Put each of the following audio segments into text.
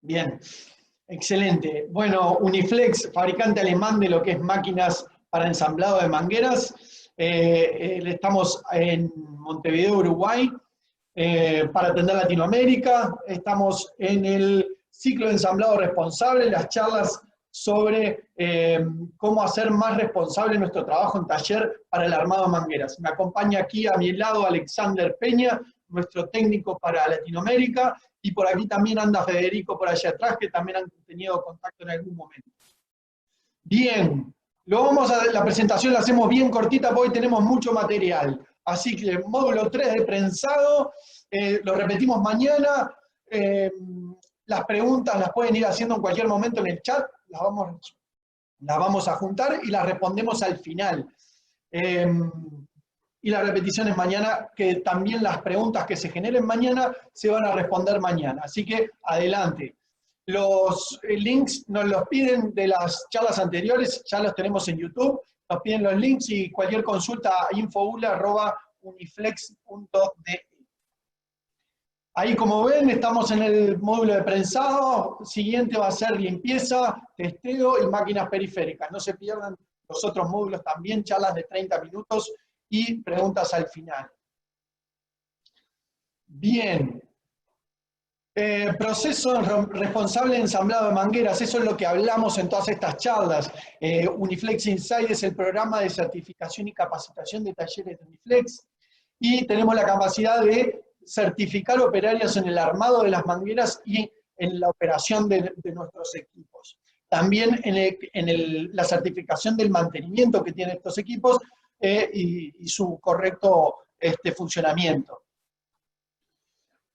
Bien, excelente. Bueno, Uniflex, fabricante alemán de lo que es máquinas para ensamblado de mangueras. Estamos en Montevideo, Uruguay, para atender Latinoamérica. Estamos en el ciclo de ensamblado responsable, las charlas sobre cómo hacer más responsable nuestro trabajo en taller para el armado de mangueras. Me acompaña aquí a mi lado Alexander Peña, nuestro técnico para Latinoamérica, y por aquí también anda Federico por allá atrás, que también han tenido contacto en algún momento. Bien, la presentación la hacemos bien cortita porque hoy tenemos mucho material. Así que módulo 3 de prensado, lo repetimos mañana. Las preguntas las pueden ir haciendo en cualquier momento en el chat, las vamos a juntar y las respondemos al final. Y las repeticiones mañana, que también las preguntas que se generen mañana se van a responder mañana. Así que adelante. Los links nos los piden de las charlas anteriores, ya los tenemos en YouTube, nos piden los links y cualquier consulta a info.uniflex.de. Ahí, como ven, estamos en el módulo de prensado. Siguiente va a ser limpieza, testeo y máquinas periféricas. No se pierdan los otros módulos también, charlas de 30 minutos y preguntas al final. Bien. Proceso responsable de ensamblado de mangueras, eso es lo que hablamos en todas estas charlas. Uniflex Inside es el programa de certificación y capacitación de talleres de Uniflex, y tenemos la capacidad de certificar operarios en el armado de las mangueras y en la operación de nuestros equipos. También en la certificación del mantenimiento que tienen estos equipos y su correcto funcionamiento.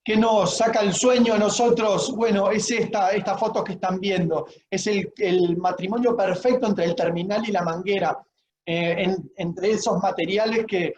¿Qué nos saca el sueño a nosotros? Bueno, es esta foto que están viendo. Es el matrimonio perfecto entre el terminal y la manguera. Entre esos materiales que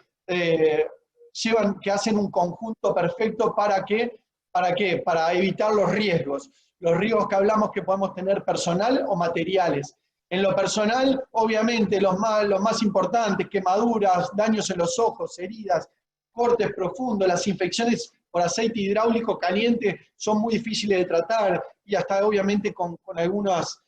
hacen un conjunto perfecto ¿para qué? Para evitar los riesgos. Los riesgos que hablamos que podemos tener personal o materiales. En lo personal, obviamente, los más importantes, quemaduras, daños en los ojos, heridas, cortes profundos, las infecciones por aceite hidráulico caliente son muy difíciles de tratar, y hasta obviamente con algunas,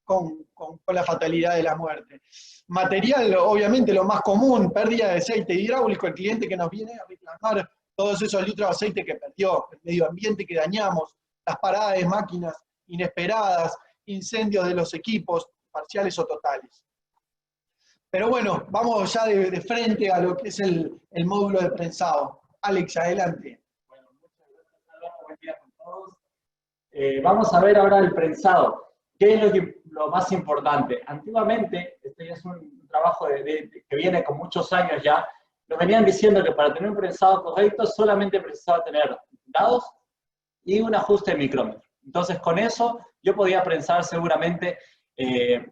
con la fatalidad de la muerte. Material, obviamente lo más común, pérdida de aceite hidráulico, el cliente que nos viene a reclamar todos esos litros de aceite que perdió, el medio ambiente que dañamos, las paradas de máquinas inesperadas, incendios de los equipos, parciales o totales. Pero bueno, vamos ya de frente a lo que es el módulo de prensado. Alex, adelante. Bueno, muchas gracias, buen día con todos. Vamos a ver ahora el prensado. ¿Qué es lo más importante? Antiguamente, este ya es un trabajo que viene con muchos años ya, nos venían diciendo que para tener un prensado correcto solamente precisaba tener lados y un ajuste de micrómetro. Entonces con eso yo podía prensar seguramente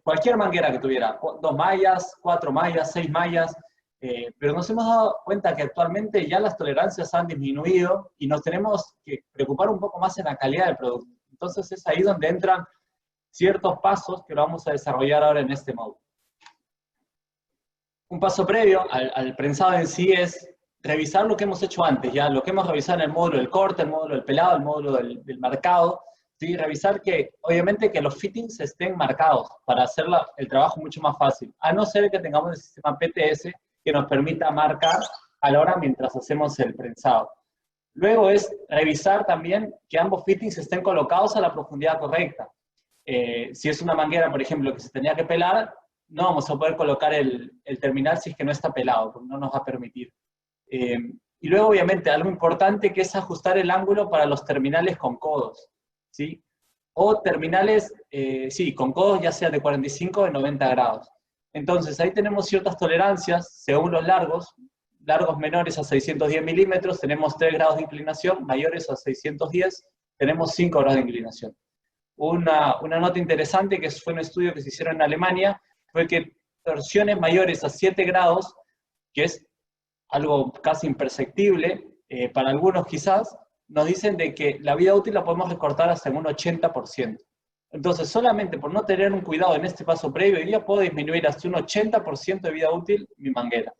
cualquier manguera que tuviera, 2 mallas, 4 mallas, 6 mallas, pero nos hemos dado cuenta que actualmente ya las tolerancias han disminuido y nos tenemos que preocupar un poco más en la calidad del producto. Entonces es ahí donde entran ciertos pasos que lo vamos a desarrollar ahora en este módulo. Un paso previo al prensado en sí es revisar lo que hemos hecho antes, ya lo que hemos revisado en el módulo del corte, el módulo del pelado, el módulo del marcado. ¿Sí? Revisar que, obviamente, que los fittings estén marcados para hacer el trabajo mucho más fácil, a no ser que tengamos el sistema PTS que nos permita marcar a la hora mientras hacemos el prensado. Luego es revisar también que ambos fittings estén colocados a la profundidad correcta. Si es una manguera, por ejemplo, que se tenía que pelar, no vamos a poder colocar el terminal si es que no está pelado, porque no nos va a permitir. Y luego, obviamente, algo importante que es ajustar el ángulo para los terminales con codos, ¿sí? O terminales, sí, con codos ya sea de 45 o de 90 grados. Entonces, ahí tenemos ciertas tolerancias según los largos menores a 610 milímetros, tenemos 3 grados de inclinación, mayores a 610, tenemos 5 grados de inclinación. Una nota interesante, que fue un estudio que se hicieron en Alemania, fue que torsiones mayores a 7 grados, que es algo casi imperceptible, para algunos quizás, nos dicen de que la vida útil la podemos recortar hasta en un 80%. Entonces, solamente por no tener un cuidado en este paso previo, ya puedo disminuir hasta un 80% de vida útil mi manguera.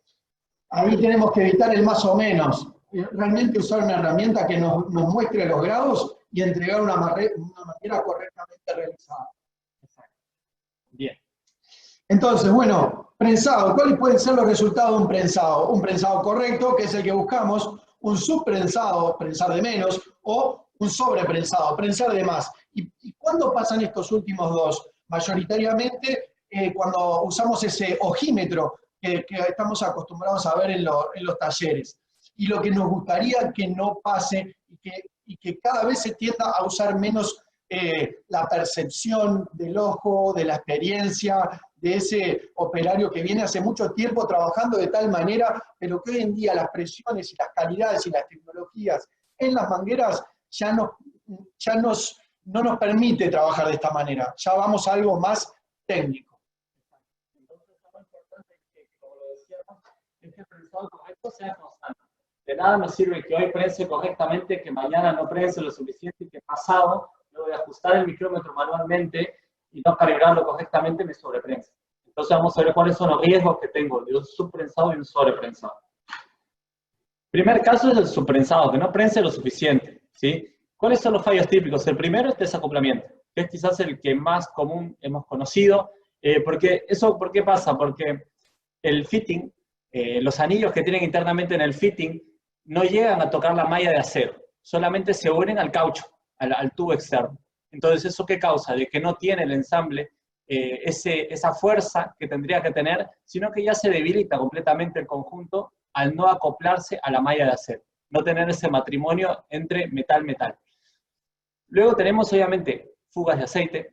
Ahí tenemos que evitar el más o menos. Realmente usar una herramienta que nos muestre los grados y entregar una manguera correctamente realizada. Bien. Entonces, bueno, prensado. ¿Cuáles pueden ser los resultados de un prensado? Un prensado correcto, que es el que buscamos, un subprensado, prensar de menos, o un sobreprensado, prensar de más. ¿Y cuándo pasan estos últimos dos? Mayoritariamente cuando usamos ese ojímetro que estamos acostumbrados a ver en los talleres. Y lo que nos gustaría que no pase y que cada vez se tienda a usar menos la percepción del ojo, de la experiencia, de ese operario que viene hace mucho tiempo trabajando de tal manera, pero que hoy en día las presiones y las calidades y las tecnologías en las mangueras no nos permite trabajar de esta manera. Ya vamos a algo más técnico. Entonces, lo importante es que, como lo decíamos, es que el prensado correcto sea constante. De nada nos sirve que hoy prense correctamente, que mañana no prense lo suficiente y que pasado, luego de ajustar el micrómetro manualmente y no calibrarlo correctamente, me sobreprense. Entonces vamos a ver cuáles son los riesgos que tengo de un subprensado y un sobreprensado. Primer caso es el subprensado, que no prense lo suficiente, ¿sí? ¿Cuáles son los fallos típicos? El primero es desacoplamiento, que es quizás el que más común hemos conocido. ¿Por qué pasa? Porque el fitting, los anillos que tienen internamente en el fitting, no llegan a tocar la malla de acero, solamente se unen al caucho, al tubo externo. Entonces, ¿eso qué causa? De que no tiene el ensamble esa fuerza que tendría que tener, sino que ya se debilita completamente el conjunto al no acoplarse a la malla de acero, no tener ese matrimonio entre metal-metal. Luego tenemos, obviamente, fugas de aceite.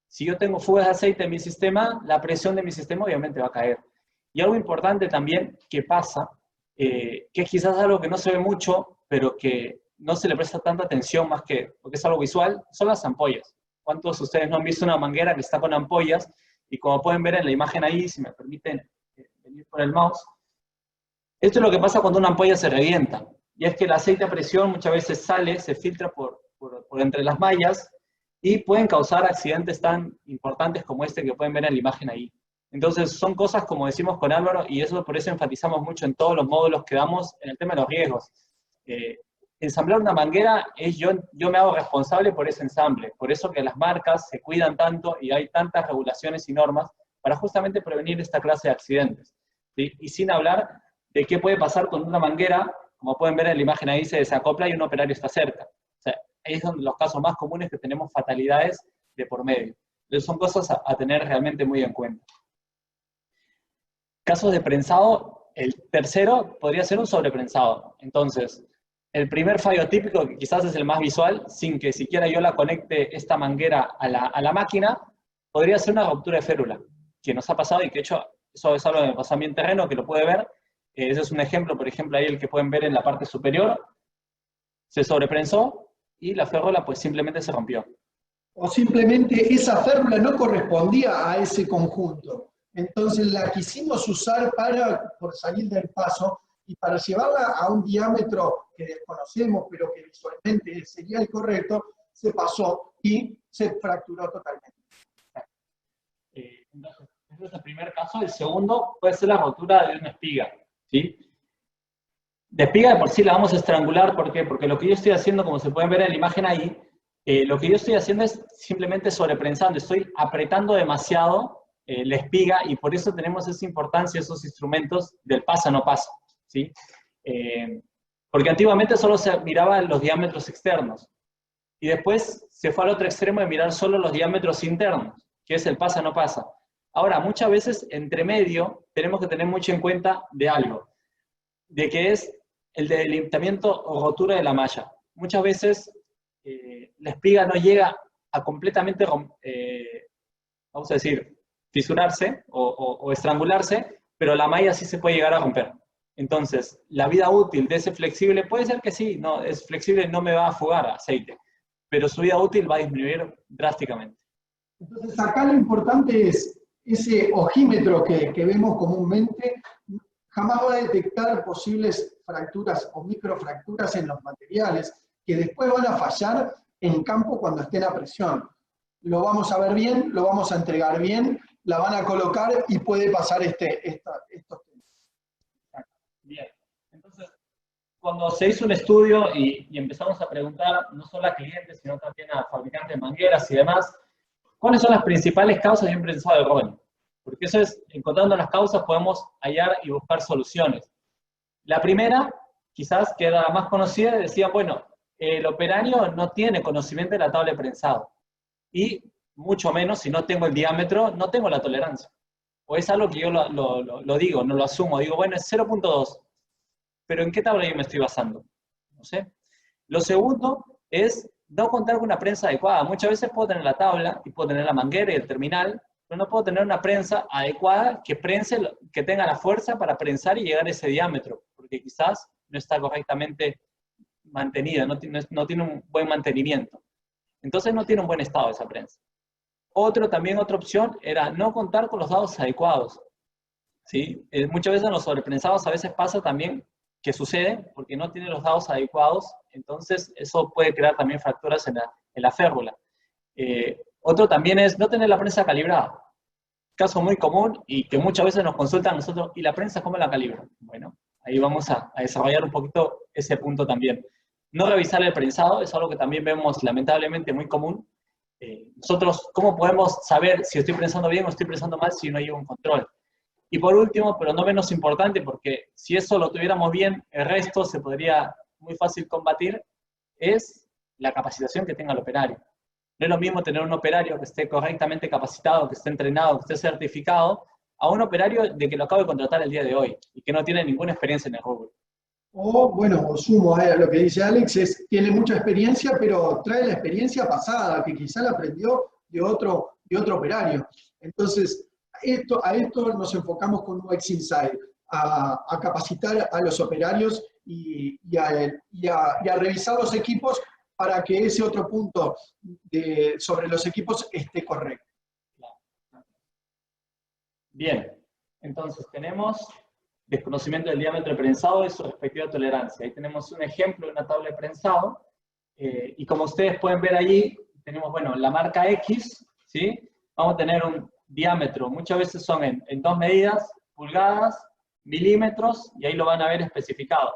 Si yo tengo fugas de aceite en mi sistema, la presión de mi sistema obviamente va a caer. Y algo importante también que pasa, que es quizás algo que no se ve mucho, pero que no se le presta tanta atención más que, porque es algo visual, son las ampollas. ¿Cuántos de ustedes no han visto una manguera que está con ampollas? Y como pueden ver en la imagen ahí, si me permiten venir por el mouse, esto es lo que pasa cuando una ampolla se revienta. Y es que el aceite a presión muchas veces sale, se filtra por entre las mallas y pueden causar accidentes tan importantes como este que pueden ver en la imagen ahí. Entonces son cosas como decimos con Álvaro, y eso por eso enfatizamos mucho en todos los módulos que damos en el tema de los riesgos. Ensamblar una manguera es yo me hago responsable por ese ensamble, por eso que las marcas se cuidan tanto y hay tantas regulaciones y normas para justamente prevenir esta clase de accidentes, ¿sí? Y sin hablar de qué puede pasar con una manguera, como pueden ver en la imagen ahí, se desacopla y un operario está cerca. O sea, ahí son los casos más comunes que tenemos fatalidades de por medio. Entonces son cosas a tener realmente muy en cuenta. Casos de prensado, el tercero podría ser un sobreprensado. Entonces, el primer fallo típico, que quizás es el más visual, sin que siquiera yo la conecte esta manguera a la máquina, podría ser una ruptura de férula, que nos ha pasado y que de hecho, eso es algo que me pasó a mí en terreno, que lo puede ver. Ese es un ejemplo, por ejemplo, ahí el que pueden ver en la parte superior, se sobreprensó y la férula pues simplemente se rompió. O simplemente esa férula no correspondía a ese conjunto. Entonces la quisimos usar por salir del paso y para llevarla a un diámetro que desconocemos, pero que visualmente sería el correcto, se pasó y se fracturó totalmente. Entonces, ese es el primer caso. El segundo puede ser la rotura de una espiga, ¿sí? De espiga de por sí la vamos a estrangular, ¿por qué? Porque lo que yo estoy haciendo, como se pueden ver en la imagen ahí, lo que yo estoy haciendo es simplemente sobreprensando, estoy apretando demasiado la espiga y por eso tenemos esa importancia, esos instrumentos del pasa no pasa, ¿sí? Porque antiguamente solo se miraban los diámetros externos y después se fue al otro extremo de mirar solo los diámetros internos, que es el pasa no pasa. Ahora, muchas veces entre medio tenemos que tener mucho en cuenta de algo, de que es el debilitamiento o rotura de la malla. Muchas veces la espiga no llega a completamente, vamos a decir, fisurarse o estrangularse, pero la malla sí se puede llegar a romper. Entonces, la vida útil de ese flexible puede ser que sí, no, es flexible, no me va a fugar aceite, pero su vida útil va a disminuir drásticamente. Entonces, acá lo importante es ese ojímetro que vemos comúnmente, jamás va a detectar posibles fracturas o microfracturas en los materiales que después van a fallar en campo cuando estén a presión. Lo vamos a ver bien, lo vamos a entregar bien, la van a colocar y puede pasar estos temas. Bien, entonces, cuando se hizo un estudio y empezamos a preguntar, no solo a clientes, sino también a fabricantes de mangueras y demás, ¿cuáles son las principales causas de un prensado erróneo? Porque eso es, encontrando las causas podemos hallar y buscar soluciones. La primera, quizás que era la más conocida, decía, bueno, el operario no tiene conocimiento de la tabla de prensado. Y mucho menos, si no tengo el diámetro, no tengo la tolerancia. O es algo que yo lo digo, no lo asumo. Digo, bueno, es 0.2. Pero ¿en qué tabla yo me estoy basando? No sé. Lo segundo es no contar con una prensa adecuada. Muchas veces puedo tener la tabla y puedo tener la manguera y el terminal, pero no puedo tener una prensa adecuada que prense, que tenga la fuerza para prensar y llegar a ese diámetro, porque quizás no está correctamente mantenida, no tiene un buen mantenimiento. Entonces no tiene un buen estado esa prensa. Otra opción era no contar con los dados adecuados. ¿Sí? Muchas veces en los sobreprensados a veces pasa también que sucede porque no tiene los dados adecuados, entonces eso puede crear también fracturas en la férrula. Otro también es no tener la prensa calibrada. Caso muy común y que muchas veces nos consultan a nosotros, ¿y la prensa cómo la calibro? Bueno, ahí vamos a desarrollar un poquito ese punto también. No revisar el prensado es algo que también vemos lamentablemente muy común. Nosotros, ¿cómo podemos saber si estoy prensando bien o estoy prensando mal si no llevo un control? Y por último, pero no menos importante, porque si eso lo tuviéramos bien, el resto se podría muy fácil combatir, es la capacitación que tenga el operario. No es lo mismo tener un operario que esté correctamente capacitado, que esté entrenado, que esté certificado, a un operario de que lo acabo de contratar el día de hoy y que no tiene ninguna experiencia en el rubro. O, bueno, sumo a lo que dice Alex, tiene mucha experiencia, pero trae la experiencia pasada, que quizá la aprendió de otro operario. Entonces, a esto nos enfocamos con UX Insight, a capacitar a los operarios y a revisar los equipos para que ese otro punto sobre los equipos esté correcto. Bien, entonces tenemos desconocimiento del diámetro de prensado y su respectiva tolerancia. Ahí tenemos un ejemplo de una tabla de prensado, y como ustedes pueden ver allí, tenemos, bueno, la marca X, ¿sí? Vamos a tener un diámetro, muchas veces son en dos medidas, pulgadas, milímetros, y ahí lo van a ver especificado.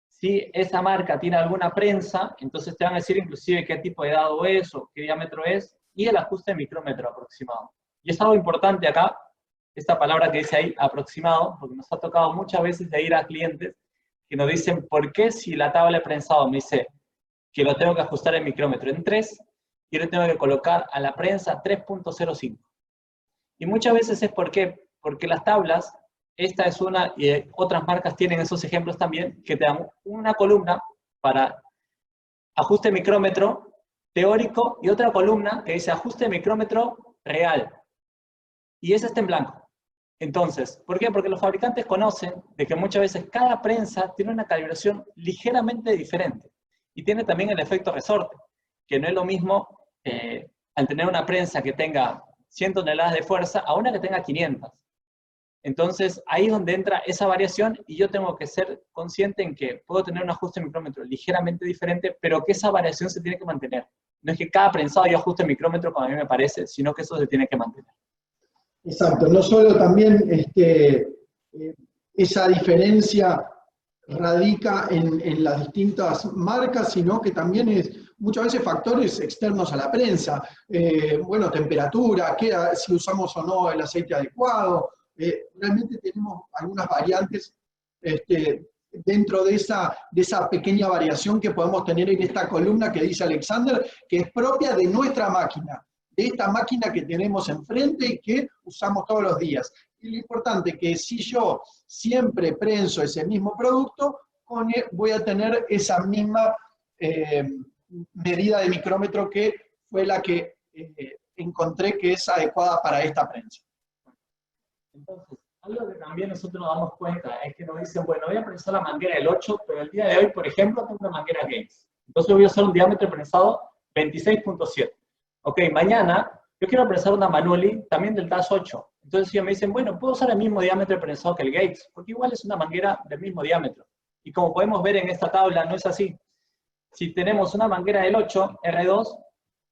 Si esa marca tiene alguna prensa, entonces te van a decir inclusive qué tipo de dado es o qué diámetro es, y el ajuste de micrómetro aproximado. Y es algo importante acá, esta palabra que dice ahí, aproximado, porque nos ha tocado muchas veces de ir a clientes que nos dicen, ¿por qué si la tabla de prensado me dice que lo tengo que ajustar el micrómetro en 3, yo le tengo que colocar a la prensa 3.05? Y muchas veces es porque las tablas, esta es una, y otras marcas tienen esos ejemplos también, que te dan una columna para ajuste micrómetro teórico y otra columna que dice ajuste micrómetro real. Y esa está en blanco. Entonces, ¿por qué? Porque los fabricantes conocen de que muchas veces cada prensa tiene una calibración ligeramente diferente. Y tiene también el efecto resorte, que no es lo mismo al tener una prensa que tenga 100 toneladas de fuerza a una que tenga 500. Entonces, ahí es donde entra esa variación y yo tengo que ser consciente en que puedo tener un ajuste de micrómetro ligeramente diferente, pero que esa variación se tiene que mantener. No es que cada prensado yo ajuste el micrómetro como a mí me parece, sino que eso se tiene que mantener. Exacto, no solo también esa diferencia radica en las distintas marcas, sino que también es muchas veces factores externos a la prensa. Bueno, temperatura, si usamos o no el aceite adecuado. Realmente tenemos algunas variantes dentro de esa pequeña variación que podemos tener en esta columna que dice Alexander, que es propia de nuestra máquina, de esta máquina que tenemos enfrente y que usamos todos los días. Y lo importante es que si yo siempre prenso ese mismo producto, voy a tener esa misma medida de micrómetro que fue la que encontré que es adecuada para esta prensa. Entonces, algo que también nosotros nos damos cuenta es que nos dicen, bueno, voy a prensar la manguera del 8, pero el día de hoy, por ejemplo, tengo una manguera Gates. Entonces voy a usar un diámetro prensado 26.7. Ok, mañana yo quiero prensar una Manually también del TAS 8. Entonces ellos me dicen, bueno, puedo usar el mismo diámetro prensado que el Gates, porque igual es una manguera del mismo diámetro. Y como podemos ver en esta tabla, no es así. Si tenemos una manguera del 8, R2,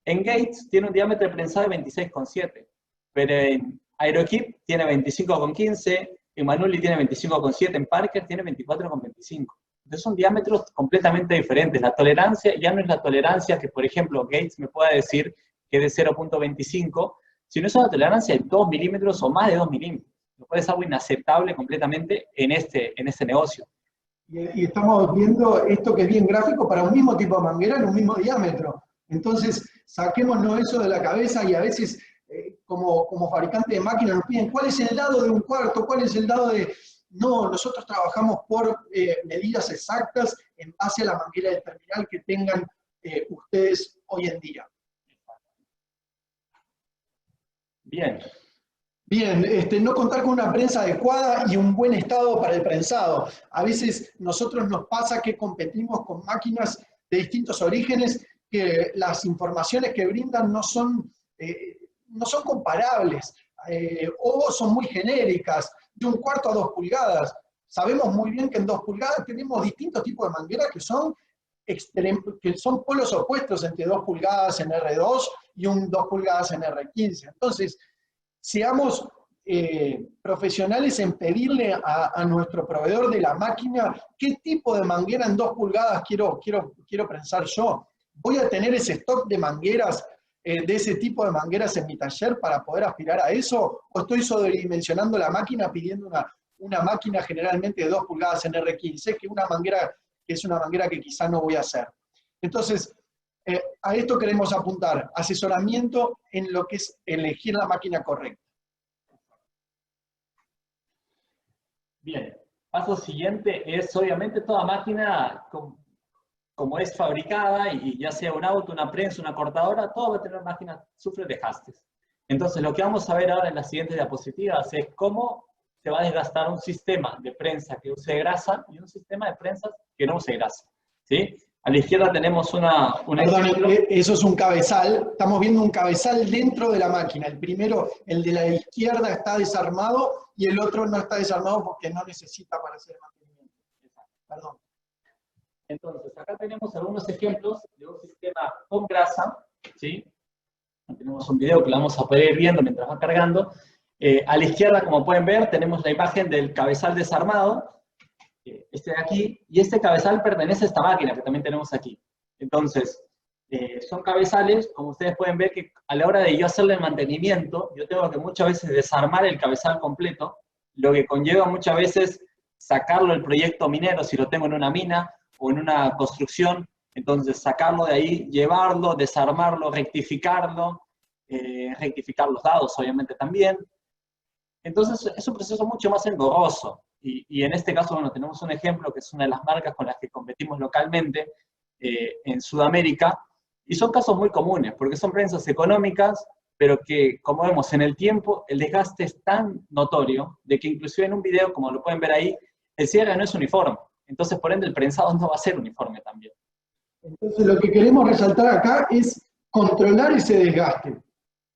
en Gates tiene un diámetro prensado de 26.7, pero en Aeroequip tiene 25.15, en Manually tiene 25.7, en Parker tiene 24.25. Entonces son diámetros completamente diferentes. La tolerancia ya no es la tolerancia que, por ejemplo, Gates me pueda decir que es de 0.25, sino es una tolerancia de 2 milímetros o más de 2 milímetros. Lo cual es algo inaceptable completamente en este negocio. Y estamos viendo esto que es bien gráfico para un mismo tipo de manguera en un mismo diámetro. Entonces, saquémonos eso de la cabeza y a veces, como fabricante de máquinas, nos piden cuál es el dado de un cuarto, cuál es el dado de... No, nosotros trabajamos por medidas exactas en base a la manguera del terminal que tengan ustedes hoy en día. Bien. Bien, no contar con una prensa adecuada y un buen estado para el prensado. A veces nosotros nos pasa que competimos con máquinas de distintos orígenes que las informaciones que brindan no son comparables o son muy genéricas, de 1/4 a 2 pulgadas. Sabemos muy bien que en 2 pulgadas tenemos distintos tipos de mangueras que son polos opuestos entre 2 pulgadas en R2 y 2 pulgadas en R15. Entonces, seamos profesionales en pedirle a nuestro proveedor de la máquina qué tipo de manguera en 2 pulgadas quiero prensar yo. ¿Voy a tener ese stock de mangueras, de ese tipo de mangueras en mi taller para poder aspirar a eso? ¿O estoy sobredimensionando la máquina pidiendo una máquina generalmente de 2 pulgadas en R15, que es una manguera que quizá no voy a hacer? Entonces, a esto queremos apuntar, asesoramiento en lo que es elegir la máquina correcta. Bien, paso siguiente es obviamente toda máquina como es fabricada, y ya sea un auto, una prensa, una cortadora, todo va a tener máquinas, sufre desgastes. Entonces lo que vamos a ver ahora en las siguientes diapositivas es cómo se va a desgastar un sistema de prensa que use grasa y un sistema de prensas que no use grasa, ¿sí? A la izquierda tenemos Perdón, eso es un cabezal. Estamos viendo un cabezal dentro de la máquina. El primero, el de la izquierda, está desarmado y el otro no está desarmado porque no necesita para hacer mantenimiento. Perdón. Entonces, acá tenemos algunos ejemplos de un sistema con grasa, ¿sí? Tenemos un video que lo vamos a poder ir viendo mientras va cargando. A la izquierda, como pueden ver, tenemos la imagen del cabezal desarmado, este de aquí, y este cabezal pertenece a esta máquina que también tenemos aquí. Entonces, son cabezales, como ustedes pueden ver, que a la hora de yo hacerle el mantenimiento, yo tengo que muchas veces desarmar el cabezal completo, lo que conlleva muchas veces sacarlo del proyecto minero, si lo tengo en una mina o en una construcción, entonces sacarlo de ahí, llevarlo, desarmarlo, rectificarlo, rectificar los dados obviamente también. Entonces es un proceso mucho más engorroso. Y en este caso, bueno, tenemos un ejemplo que es una de las marcas con las que competimos localmente en Sudamérica, y son casos muy comunes, porque son prensas económicas, pero que, como vemos en el tiempo, el desgaste es tan notorio, de que inclusive en un video, como lo pueden ver ahí, el cierre no es uniforme. Entonces, por ende, el prensado no va a ser uniforme también. Entonces, lo que queremos resaltar acá es controlar ese desgaste.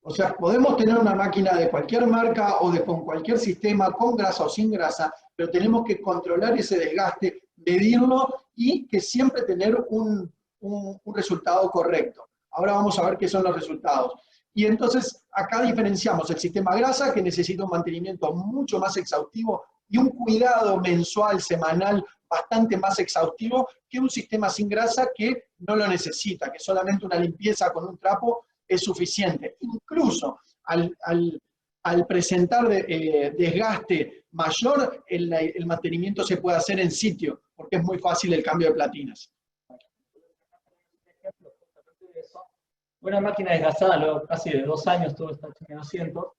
O sea, podemos tener una máquina de cualquier marca o con cualquier sistema, con grasa o sin grasa, pero tenemos que controlar ese desgaste, medirlo y que siempre tener un resultado correcto. Ahora vamos a ver qué son los resultados. Y entonces acá diferenciamos el sistema grasa, que necesita un mantenimiento mucho más exhaustivo y un cuidado mensual, semanal, bastante más exhaustivo que un sistema sin grasa que no lo necesita, que solamente una limpieza con un trapo es suficiente. Incluso al presentar desgaste mayor, el mantenimiento se puede hacer en sitio, porque es muy fácil el cambio de platinas. Una máquina desgastada, luego casi de 2 años, tuvo esta HM200,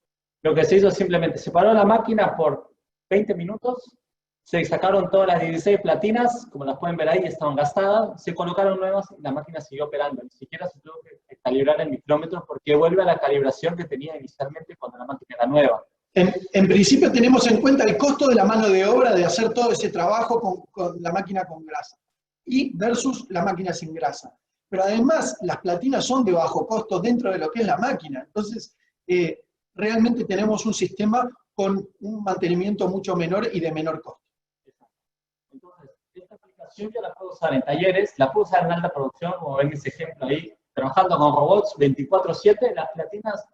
lo que se hizo es simplemente se paró la máquina por 20 minutos, se sacaron todas las 16 platinas, como las pueden ver ahí, estaban gastadas, se colocaron nuevas y la máquina siguió operando. Ni siquiera se tuvo que calibrar el micrómetro porque vuelve a la calibración que tenía inicialmente cuando la máquina era nueva. En principio tenemos en cuenta el costo de la mano de obra de hacer todo ese trabajo con la máquina con grasa y versus la máquina sin grasa. Pero además las platinas son de bajo costo dentro de lo que es la máquina. Entonces, realmente tenemos un sistema con un mantenimiento mucho menor y de menor costo. Entonces, esta aplicación yo la puedo usar en talleres, la puedo usar en alta producción, como ven ese ejemplo ahí, trabajando con robots 24/7, las platinas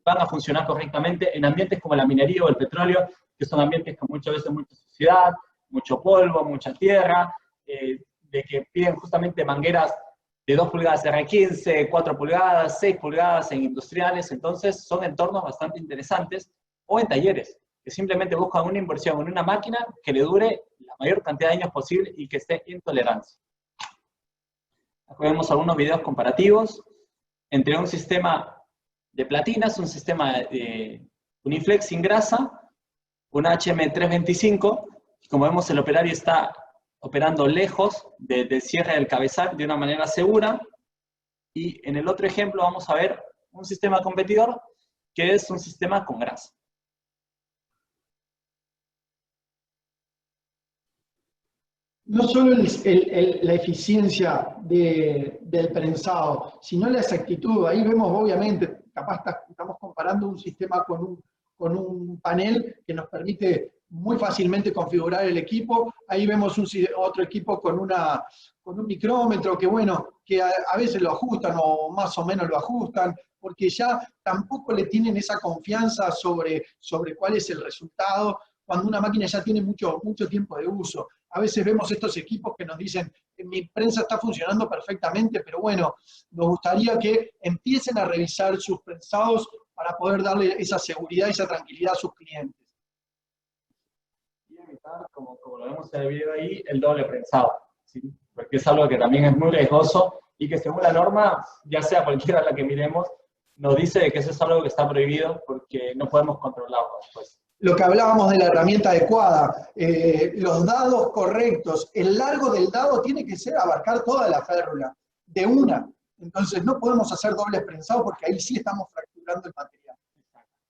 van a funcionar correctamente en ambientes como la minería o el petróleo, que son ambientes con muchas veces mucha suciedad, mucho polvo, mucha tierra, de que piden justamente mangueras de 2 pulgadas R15, 4 pulgadas, 6 pulgadas en industriales. Entonces son entornos bastante interesantes, o en talleres, que simplemente buscan una inversión en una máquina que le dure la mayor cantidad de años posible y que esté en tolerancia. Aquí vemos algunos videos comparativos entre un sistema de platinas, un sistema de Uniflex sin grasa, un HM325, y como vemos el operario está operando lejos del cierre del cabezal de una manera segura. Y en el otro ejemplo vamos a ver un sistema competidor que es un sistema con grasa. No solo la eficiencia del prensado, sino la exactitud. Ahí vemos, obviamente, capaz estamos comparando un sistema con un panel que nos permite muy fácilmente configurar el equipo. Ahí vemos otro equipo con un micrómetro que, bueno, que a veces lo ajustan o más o menos lo ajustan, porque ya tampoco le tienen esa confianza sobre cuál es el resultado, cuando una máquina ya tiene mucho tiempo de uso. A veces vemos estos equipos que nos dicen, mi prensa está funcionando perfectamente, pero bueno, nos gustaría que empiecen a revisar sus prensados para poder darle esa seguridad y esa tranquilidad a sus clientes. Y evitar, como lo vemos en el video ahí, el doble prensado, ¿sí? Porque es algo que también es muy riesgoso y que según la norma, ya sea cualquiera la que miremos, nos dice que eso es algo que está prohibido porque no podemos controlarlo después. Lo que hablábamos de la herramienta adecuada, los dados correctos, el largo del dado tiene que ser abarcar toda la férrula, de una. Entonces no podemos hacer dobles prensados porque ahí sí estamos fracturando el material.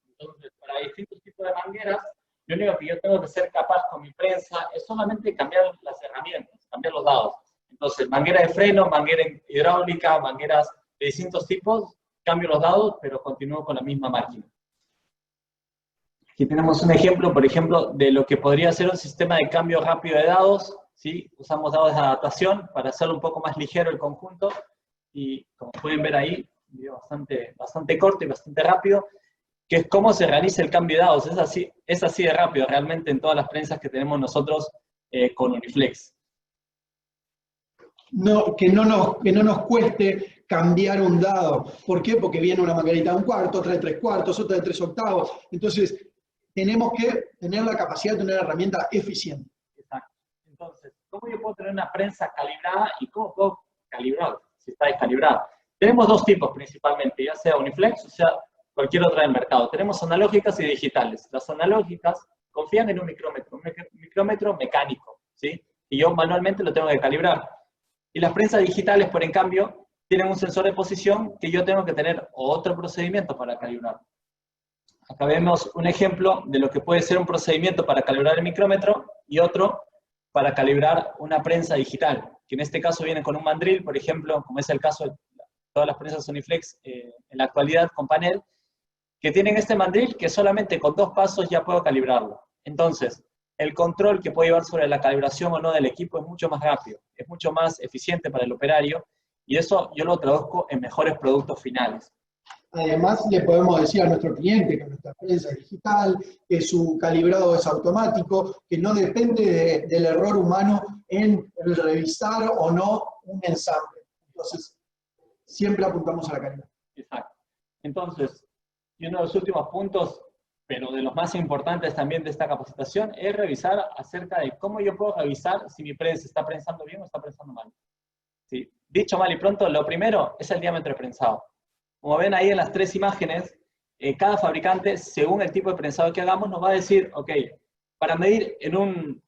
Entonces, para distintos tipos de mangueras, lo único que yo tengo que ser capaz con mi prensa es solamente cambiar las herramientas, cambiar los dados. Entonces, manguera de freno, manguera hidráulica, mangueras de distintos tipos, cambio los dados, pero continúo con la misma máquina. Aquí tenemos un ejemplo, por ejemplo, de lo que podría ser un sistema de cambio rápido de dados, ¿sí? Usamos dados de adaptación para hacerlo un poco más ligero el conjunto, y como pueden ver ahí, un video bastante corto y bastante rápido, que es cómo se realiza el cambio de dados. Es así de rápido realmente en todas las prensas que tenemos nosotros con Uniflex. Que no nos cueste cambiar un dado. ¿Por qué? Porque viene una manguerita de 1/4, otra de 3/4, otra de 3/8. Entonces, tenemos que tener la capacidad de tener una herramienta eficiente. Exacto. Entonces, ¿cómo yo puedo tener una prensa calibrada y cómo puedo calibrar si está descalibrada? Tenemos dos tipos principalmente, ya sea Uniflex o sea cualquier otra del mercado. Tenemos analógicas y digitales. Las analógicas confían en un micrómetro mecánico, ¿sí? Y yo manualmente lo tengo que calibrar. Y las prensas digitales, por en cambio, tienen un sensor de posición que yo tengo que tener otro procedimiento para calibrar. Acá vemos un ejemplo de lo que puede ser un procedimiento para calibrar el micrómetro y otro para calibrar una prensa digital, que en este caso viene con un mandril, por ejemplo, como es el caso de todas las prensas Uniflex en la actualidad con panel, que tienen este mandril que solamente con 2 pasos ya puedo calibrarlo. Entonces, el control que puedo llevar sobre la calibración o no del equipo es mucho más rápido, es mucho más eficiente para el operario, y eso yo lo traduzco en mejores productos finales. Además, le podemos decir a nuestro cliente que nuestra prensa es digital, que su calibrado es automático, que no depende del error humano en el revisar o no un ensamble. Entonces, siempre apuntamos a la calidad. Exacto. Entonces, y uno de los últimos puntos, pero de los más importantes también de esta capacitación, es revisar acerca de cómo yo puedo revisar si mi prensa está prensando bien o está prensando mal. ¿Sí? Dicho mal y pronto, lo primero es el diámetro de prensado. Como ven ahí en las 3 imágenes, cada fabricante, según el tipo de prensado que hagamos, nos va a decir, ok, para medir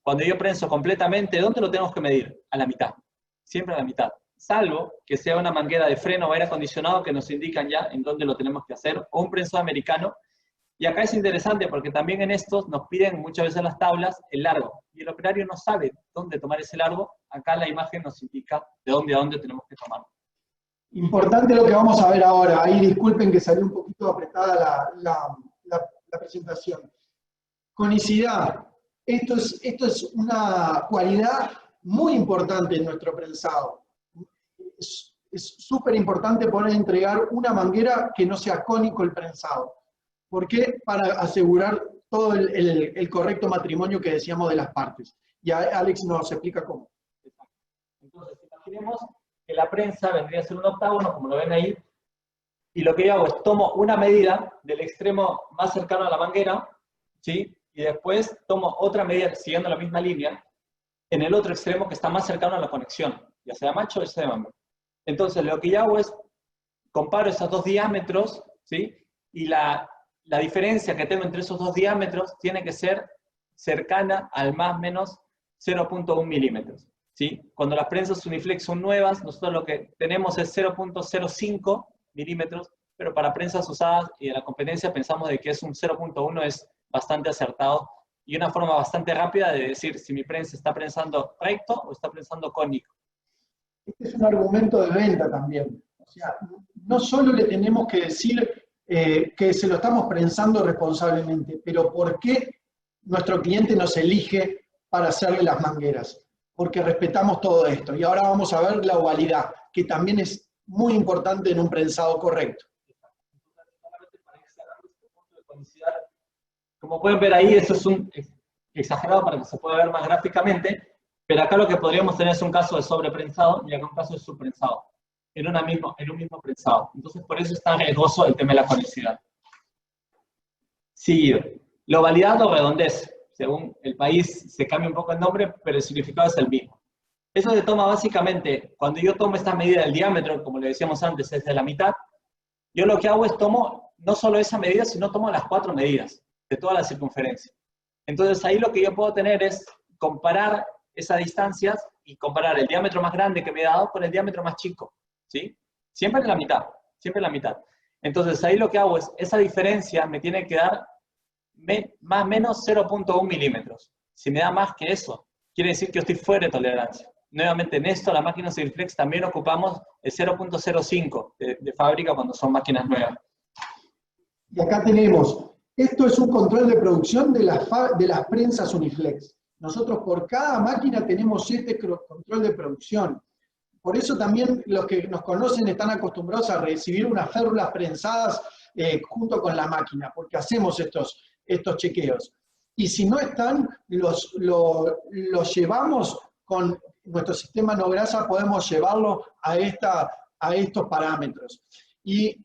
cuando yo prenso completamente, ¿dónde lo tenemos que medir? A la mitad, siempre a la mitad. Salvo que sea una manguera de freno o aire acondicionado que nos indican ya en dónde lo tenemos que hacer, o un prensado americano. Y acá es interesante porque también en estos nos piden muchas veces las tablas el largo, y el operario no sabe dónde tomar ese largo. Acá la imagen nos indica de dónde a dónde tenemos que tomarlo. Importante lo que vamos a ver ahora. Ahí disculpen que salió un poquito apretada la presentación. Conicidad. Esto es una cualidad muy importante en nuestro prensado. Es súper importante poder entregar una manguera que no sea cónico el prensado. ¿Por qué? Para asegurar todo el correcto matrimonio que decíamos de las partes. Y Alex nos explica cómo. Imaginemos que la prensa vendría a ser un octágono, como lo ven ahí, y lo que yo hago es tomo una medida del extremo más cercano a la manguera, ¿sí? Y después tomo otra medida siguiendo la misma línea en el otro extremo que está más cercano a la conexión, ya sea macho o sea hembra. Entonces lo que yo hago es comparo esos dos diámetros, ¿sí? Y la diferencia que tengo entre esos dos diámetros tiene que ser cercana al más o menos 0.1 milímetros, ¿sí? Cuando las prensas Uniflex son nuevas, nosotros lo que tenemos es 0.05 milímetros, pero para prensas usadas y de la competencia pensamos de que es un 0.1 es bastante acertado y una forma bastante rápida de decir si mi prensa está prensando recto o está prensando cónico. Este es un argumento de venta también. O sea, no solo le tenemos que decir que se lo estamos prensando responsablemente, pero ¿por qué nuestro cliente nos elige para hacerle las mangueras? Porque respetamos todo esto. Y ahora vamos a ver la ovalidad, que también es muy importante en un prensado correcto. Como pueden ver ahí, esto es un exagerado para que se pueda ver más gráficamente, pero acá lo que podríamos tener es un caso de sobreprensado y acá un caso de subprensado, en un mismo prensado. Entonces, por eso es tan riesgoso el tema de la conicidad. Seguido, la ovalidad o redondez. Según el país se cambia un poco el nombre, pero el significado es el mismo. Eso se toma básicamente, cuando yo tomo esta medida del diámetro, como le decíamos antes, es de la mitad, yo lo que hago es tomo no solo esa medida, sino tomo las 4 medidas de toda la circunferencia. Entonces ahí lo que yo puedo tener es comparar esas distancias y comparar el diámetro más grande que me he dado con el diámetro más chico, ¿sí? Siempre en la mitad, siempre en la mitad. Entonces ahí lo que hago es, esa diferencia me tiene que dar más o menos 0.1 milímetros. Si me da más que eso, quiere decir que yo estoy fuera de tolerancia. Nuevamente en esto, la máquina Uniflex también ocupamos el 0.05 de fábrica cuando son máquinas nuevas. Y acá tenemos, esto es un control de producción de las prensas Uniflex. Nosotros por cada máquina tenemos este control de producción. Por eso también los que nos conocen están acostumbrados a recibir unas férulas prensadas junto con la máquina, porque hacemos estos chequeos. Y si no están, los llevamos con nuestro sistema no grasa, podemos llevarlo a estos parámetros. ¿Y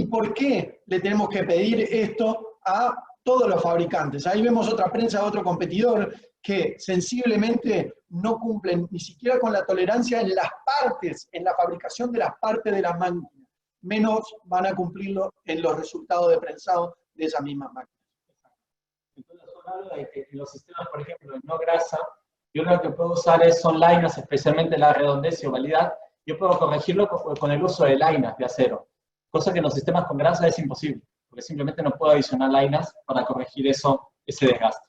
por qué le tenemos que pedir esto a todos los fabricantes? Ahí vemos otra prensa de otro competidor que sensiblemente no cumplen ni siquiera con la tolerancia en las partes, en la fabricación de las partes de las máquinas, menos van a cumplirlo en los resultados de prensado de esas mismas máquinas. Entonces, habla de que en los sistemas, por ejemplo, de no grasa, yo lo que puedo usar son lainas, especialmente la redondez y ovalidad. Yo puedo corregirlo con el uso de lainas de acero, cosa que en los sistemas con grasa es imposible, porque simplemente no puedo adicionar lainas para corregir ese desgaste.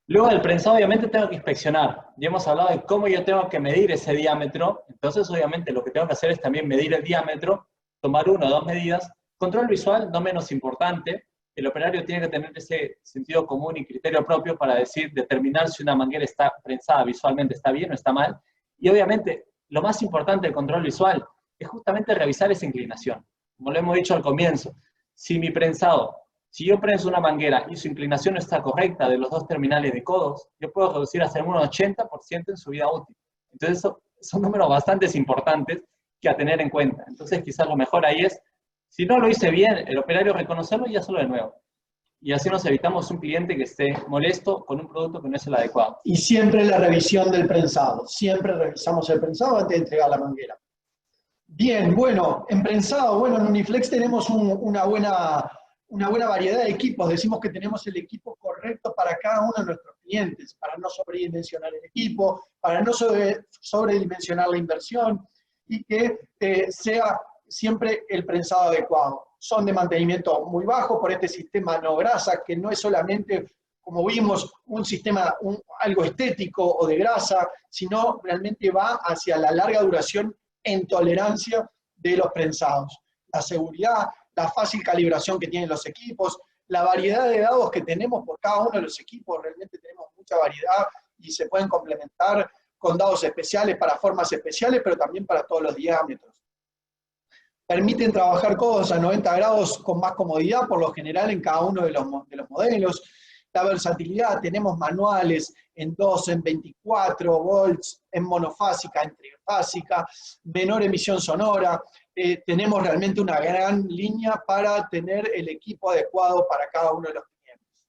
Luego del prensado, obviamente, tengo que inspeccionar. Ya hemos hablado de cómo yo tengo que medir ese diámetro. Entonces, obviamente, lo que tengo que hacer es también medir el diámetro, tomar 1 o 2 medidas. Control visual, no menos importante. El operario tiene que tener ese sentido común y criterio propio para determinar si una manguera está prensada visualmente, está bien o está mal. Y, obviamente, lo más importante del control visual es justamente revisar esa inclinación. Como lo hemos dicho al comienzo, si yo prenso una manguera y su inclinación no está correcta de los dos terminales de codos, yo puedo reducir hasta un 80% en su vida útil. Entonces, son números bastante importantes que a tener en cuenta. Entonces, quizás lo mejor ahí es, si no lo hice bien, el operario reconocerlo y hacerlo de nuevo. Y así nos evitamos un cliente que esté molesto con un producto que no es el adecuado. Y siempre la revisión del prensado. Siempre revisamos el prensado antes de entregar la manguera. Bien, bueno, en prensado, bueno, en Uniflex tenemos una buena variedad de equipos. Decimos que tenemos el equipo correcto para cada uno de nuestros clientes, para no sobredimensionar el equipo, para no sobredimensionar la inversión y que sea siempre el prensado adecuado. Son de mantenimiento muy bajo por este sistema no grasa, que no es solamente, como vimos, un sistema, algo estético o de grasa, sino realmente va hacia la larga duración en tolerancia de los prensados. La seguridad, la fácil calibración que tienen los equipos, la variedad de dados que tenemos por cada uno de los equipos, realmente tenemos mucha variedad y se pueden complementar con dados especiales para formas especiales, pero también para todos los diámetros. Permiten trabajar codos a 90 grados con más comodidad, por lo general en cada uno de los modelos. la versatilidad, tenemos manuales en 2, en 24 volts, en monofásica, en trifásica, menor emisión sonora. Tenemos realmente una gran línea para tener el equipo adecuado para cada uno de los clientes.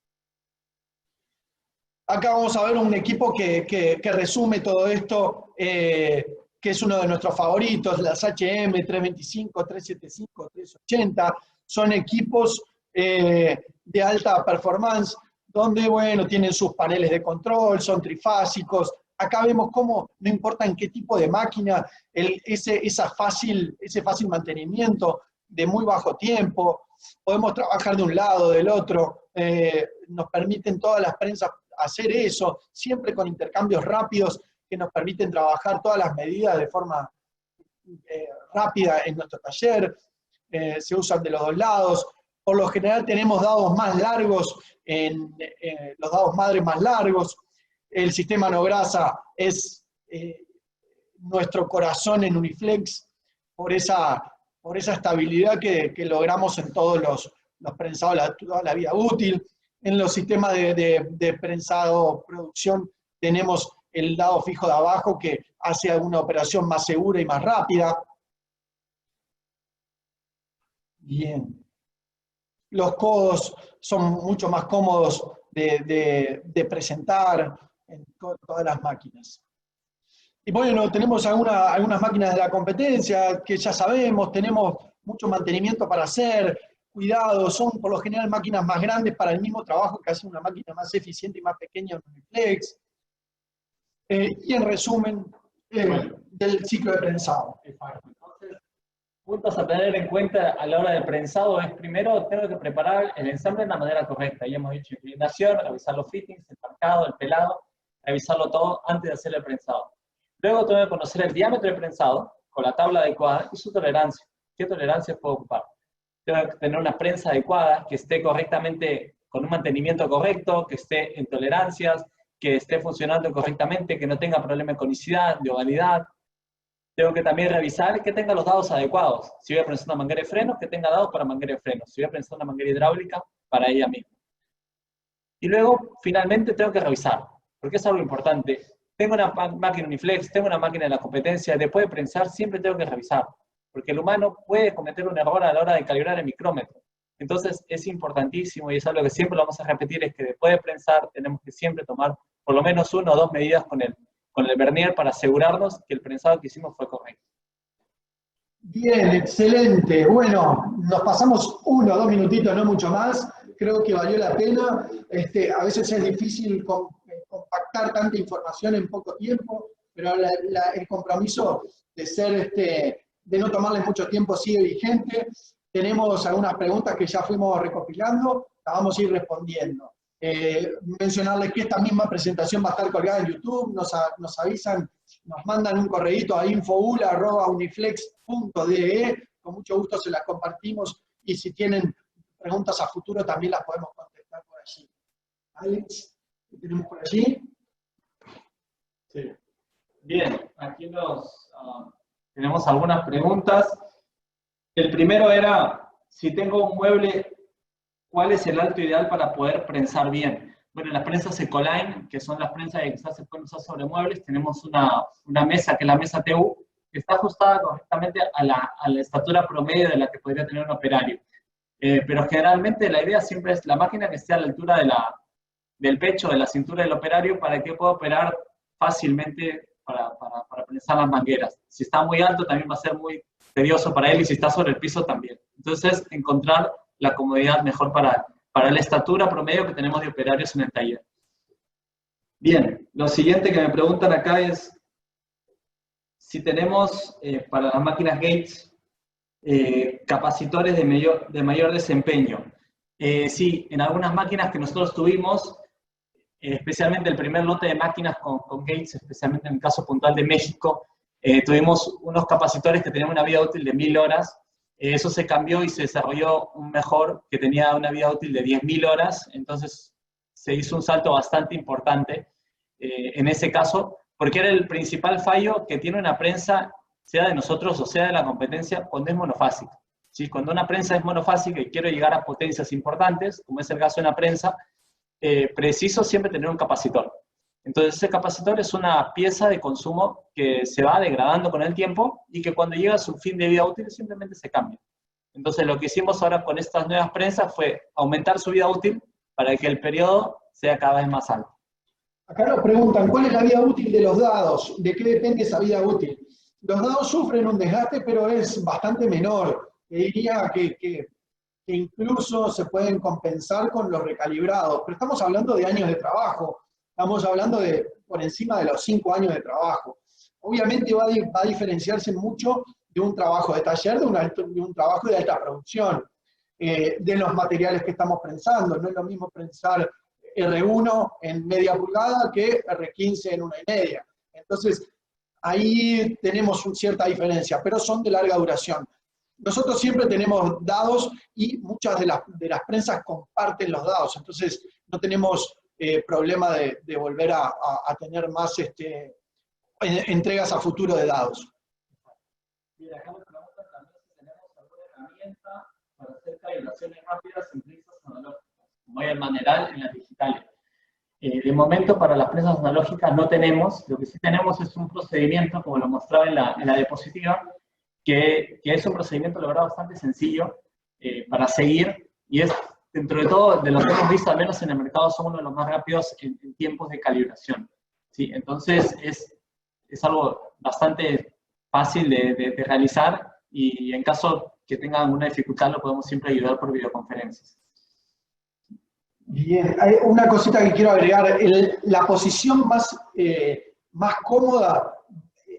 Acá vamos a ver un equipo que resume todo esto, que es uno de nuestros favoritos, las HM325, 375, 380, son equipos de alta performance, donde, bueno, tienen sus paneles de control, son trifásicos. Acá vemos cómo, no importa en qué tipo de máquina, ese fácil mantenimiento de muy bajo tiempo, podemos trabajar de un lado, del otro, nos permiten todas las prensas hacer eso, siempre con intercambios rápidos que nos permiten trabajar todas las medidas de forma rápida en nuestro taller, se usan de los dos lados. Por lo general tenemos dados más largos, los dados madre más largos. El sistema no grasa es nuestro corazón en Uniflex por esa estabilidad que logramos en todos los prensados toda la vida útil. En los sistemas de prensado producción tenemos el dado fijo de abajo que hace una operación más segura y más rápida. Bien. Los codos son mucho más cómodos de presentar en todas las máquinas. Y bueno, tenemos algunas máquinas de la competencia que ya sabemos, tenemos mucho mantenimiento para hacer, cuidado, son por lo general máquinas más grandes para el mismo trabajo que hace una máquina más eficiente y más pequeña en Uniflex. Y en resumen, del ciclo de prensado. Exacto. Entonces, puntos a tener en cuenta a la hora del prensado es, primero, tengo que preparar el ensamble de la manera correcta. Ya hemos dicho inclinación, revisar los fittings, el marcado, el pelado, revisarlo todo antes de hacer el prensado. Luego tengo que conocer el diámetro del prensado con la tabla adecuada y su tolerancia. ¿Qué tolerancia puedo ocupar? Tengo que tener una prensa adecuada, que esté correctamente, con un mantenimiento correcto, que esté en tolerancias, que esté funcionando correctamente, que no tenga problema de conicidad, de ovalidad. Tengo que también revisar que tenga los dados adecuados. Si voy a prensar una manguera de frenos, que tenga dados para manguera de frenos. Si voy a prensar una manguera hidráulica, para ella misma. Y luego, finalmente, tengo que revisar, porque es algo importante. Tengo una máquina Uniflex, tengo una máquina de la competencia, después de prensar siempre tengo que revisar, porque el humano puede cometer un error a la hora de calibrar el micrómetro. Entonces es importantísimo, y es algo que siempre lo vamos a repetir, es que después de prensar tenemos que siempre tomar por lo menos 1 o 2 medidas con el vernier para asegurarnos que el prensado que hicimos fue correcto. Bien, excelente. Bueno, nos pasamos 1 o 2 minutitos, no mucho más. Creo que valió la pena. A veces es difícil compactar tanta información en poco tiempo, pero el compromiso de ser, de no tomarle mucho tiempo sigue vigente. Tenemos algunas preguntas que ya fuimos recopilando, las vamos a ir respondiendo. Mencionarles que esta misma presentación va a estar colgada en YouTube, nos avisan, nos mandan un correíto a info@uniflex.de, con mucho gusto se las compartimos, y si tienen preguntas a futuro también las podemos contestar por allí. Alex, ¿qué tenemos por allí? Sí. Bien, aquí tenemos algunas preguntas. El primero era, si tengo un mueble, ¿cuál es el alto ideal para poder prensar bien? Bueno, las prensas Ecoline, que son las prensas que se pueden usar sobre muebles, tenemos una mesa, que es la mesa TU, que está ajustada correctamente a la estatura promedio de la que podría tener un operario. Pero generalmente la idea siempre es la máquina que esté a la altura del pecho, de la cintura del operario, para que pueda operar fácilmente para prensar las mangueras. Si está muy alto también va a ser muy tedioso para él, y si está sobre el piso también. Entonces, encontrar la comodidad mejor para la estatura promedio que tenemos de operarios en el taller. Bien, lo siguiente que me preguntan acá es si tenemos para las máquinas Gates capacitores de mayor desempeño. Sí, en algunas máquinas que nosotros tuvimos, especialmente el primer lote de máquinas con Gates, especialmente en el caso puntual de México, tuvimos unos capacitores que tenían una vida útil de 1000 horas. Eso se cambió y se desarrolló un mejor que tenía una vida útil de 10.000 horas. Entonces se hizo un salto bastante importante en ese caso, porque era el principal fallo que tiene una prensa, sea de nosotros o sea de la competencia, cuando es monofásica. ¿Sí? Cuando una prensa es monofásica y quiero llegar a potencias importantes, como es el caso de una prensa, preciso siempre tener un capacitor. Entonces ese capacitor es una pieza de consumo que se va degradando con el tiempo y que cuando llega a su fin de vida útil simplemente se cambia. Entonces lo que hicimos ahora con estas nuevas prensas fue aumentar su vida útil para que el periodo sea cada vez más alto. Acá nos preguntan, ¿cuál es la vida útil de los dados? ¿De qué depende esa vida útil? Los dados sufren un desgaste, pero es bastante menor. Te diría que incluso se pueden compensar con los recalibrados, pero estamos hablando de años de trabajo, estamos hablando de por encima de los 5 años de trabajo. Obviamente va a diferenciarse mucho de un trabajo de taller, de un trabajo de alta producción, de los materiales que estamos prensando. No es lo mismo prensar R1 en media pulgada que R15 en 1,5. Entonces, ahí tenemos cierta diferencia, pero son de larga duración. Nosotros siempre tenemos dados y muchas de las prensas comparten los dados, entonces no tenemos problema de volver a tener más entregas a futuro de dados. Bien, acá me preguntan también si tenemos alguna herramienta para hacer calibraciones rápidas en prensas analógicas, como hay el maneral en las digitales. De momento para las prensas analógicas no tenemos, lo que sí tenemos es un procedimiento, como lo mostraba en la diapositiva, que es un procedimiento, la verdad, bastante sencillo para seguir, y es, dentro de todo, de lo que hemos visto, al menos en el mercado, son uno de los más rápidos en tiempos de calibración. ¿Sí? Entonces, es algo bastante fácil de realizar, y en caso que tengan alguna dificultad, lo podemos siempre ayudar por videoconferencias. Bien, hay una cosita que quiero agregar. La posición más cómoda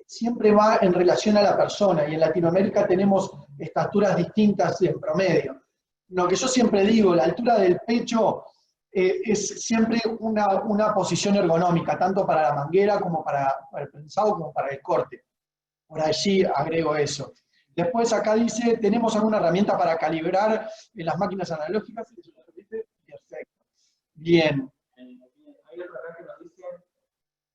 siempre va en relación a la persona, y en Latinoamérica tenemos estaturas distintas en promedio. Lo que yo siempre digo, la altura del pecho es siempre una posición ergonómica, tanto para la manguera como para el prensado como para el corte. Por allí agrego eso. Después acá dice, ¿tenemos alguna herramienta para calibrar en las máquinas analógicas? Perfecto. Bien. Hay otra acá que nos dice,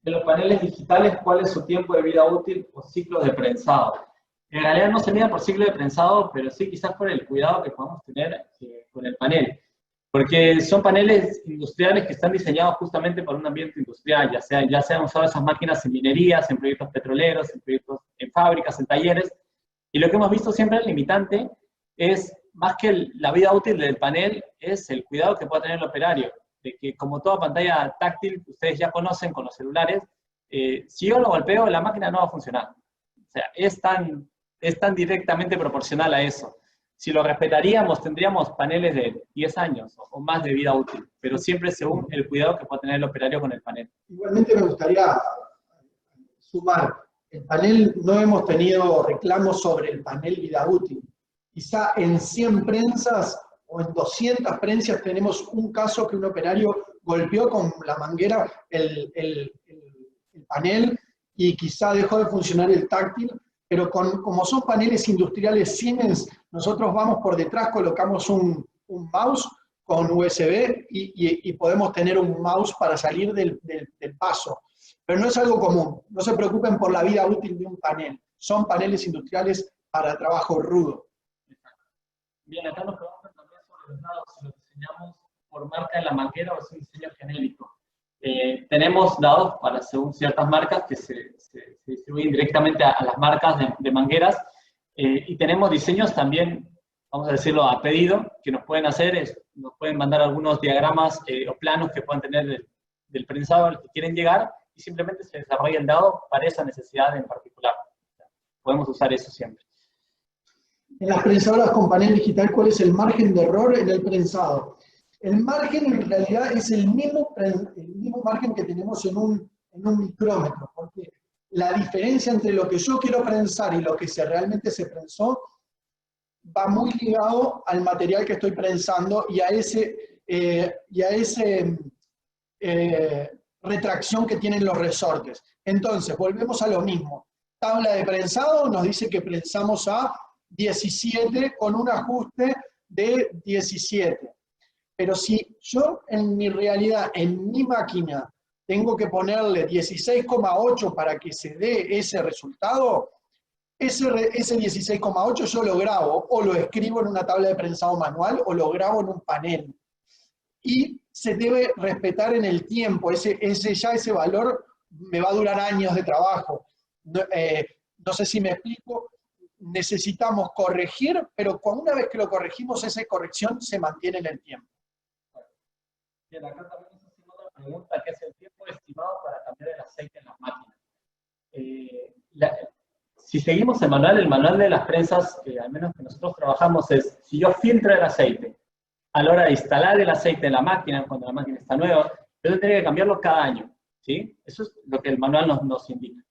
de los paneles digitales, ¿cuál es su tiempo de vida útil o ciclo de prensado? En realidad no se mide por ciclo de prensado, pero sí quizás por el cuidado que podamos tener con el panel. Porque son paneles industriales que están diseñados justamente para un ambiente industrial, ya sean usadas esas máquinas en minerías, en proyectos petroleros, en proyectos en fábricas, en talleres. Y lo que hemos visto siempre, el limitante, es más que la vida útil del panel, es el cuidado que pueda tener el operario. De que, como toda pantalla táctil, ustedes ya conocen con los celulares, si yo lo golpeo, la máquina no va a funcionar. O sea, es tan directamente proporcional a eso. Si lo respetaríamos, tendríamos paneles de 10 años o más de vida útil, pero siempre según el cuidado que pueda tener el operario con el panel. Igualmente me gustaría sumar, el panel, no hemos tenido reclamos sobre el panel vida útil. Quizá en 100 prensas o en 200 prensas tenemos un caso que un operario golpeó con la manguera el panel y quizá dejó de funcionar el táctil, pero como son paneles industriales Siemens, nosotros vamos por detrás, colocamos un mouse con USB y podemos tener un mouse para salir del paso. Pero no es algo común, no se preocupen por la vida útil de un panel, son paneles industriales para trabajo rudo. Bien, acá nos preguntan también sobre los dados, si los diseñamos por marca en la manguera o es un diseño genérico. Tenemos dados para según ciertas marcas que se distribuyen directamente a las marcas de mangueras, y tenemos diseños también, vamos a decirlo, a pedido, que nos pueden hacer, nos pueden mandar algunos diagramas o planos que puedan tener del prensado al que quieren llegar, y simplemente se desarrolla el dado para esa necesidad en particular. Podemos usar eso siempre. En las prensadoras con panel digital, ¿cuál es el margen de error en el prensado? El margen en realidad es el mismo margen que tenemos en un micrómetro, porque la diferencia entre lo que yo quiero prensar y lo que realmente se prensó va muy ligado al material que estoy prensando y a ese retracción que tienen los resortes. Entonces, volvemos a lo mismo. Tabla de prensado nos dice que prensamos a 17 con un ajuste de 17. Pero si yo en mi realidad, en mi máquina, tengo que ponerle 16,8 para que se dé ese resultado, ese 16,8 yo lo grabo o lo escribo en una tabla de prensado manual o lo grabo en un panel. y se debe respetar en el tiempo. Ese valor me va a durar años de trabajo. No sé si me explico. Necesitamos corregir, pero una vez que lo corregimos, esa corrección se mantiene en el tiempo. Bien, acá también nos hacen otra pregunta, que es el tiempo estimado para cambiar el aceite en las máquinas. Si seguimos el manual de las prensas, al menos que nosotros trabajamos, es, si yo filtro el aceite, a la hora de instalar el aceite en la máquina, cuando la máquina está nueva, yo tendría que cambiarlo cada año, ¿sí? Eso es lo que el manual nos indica.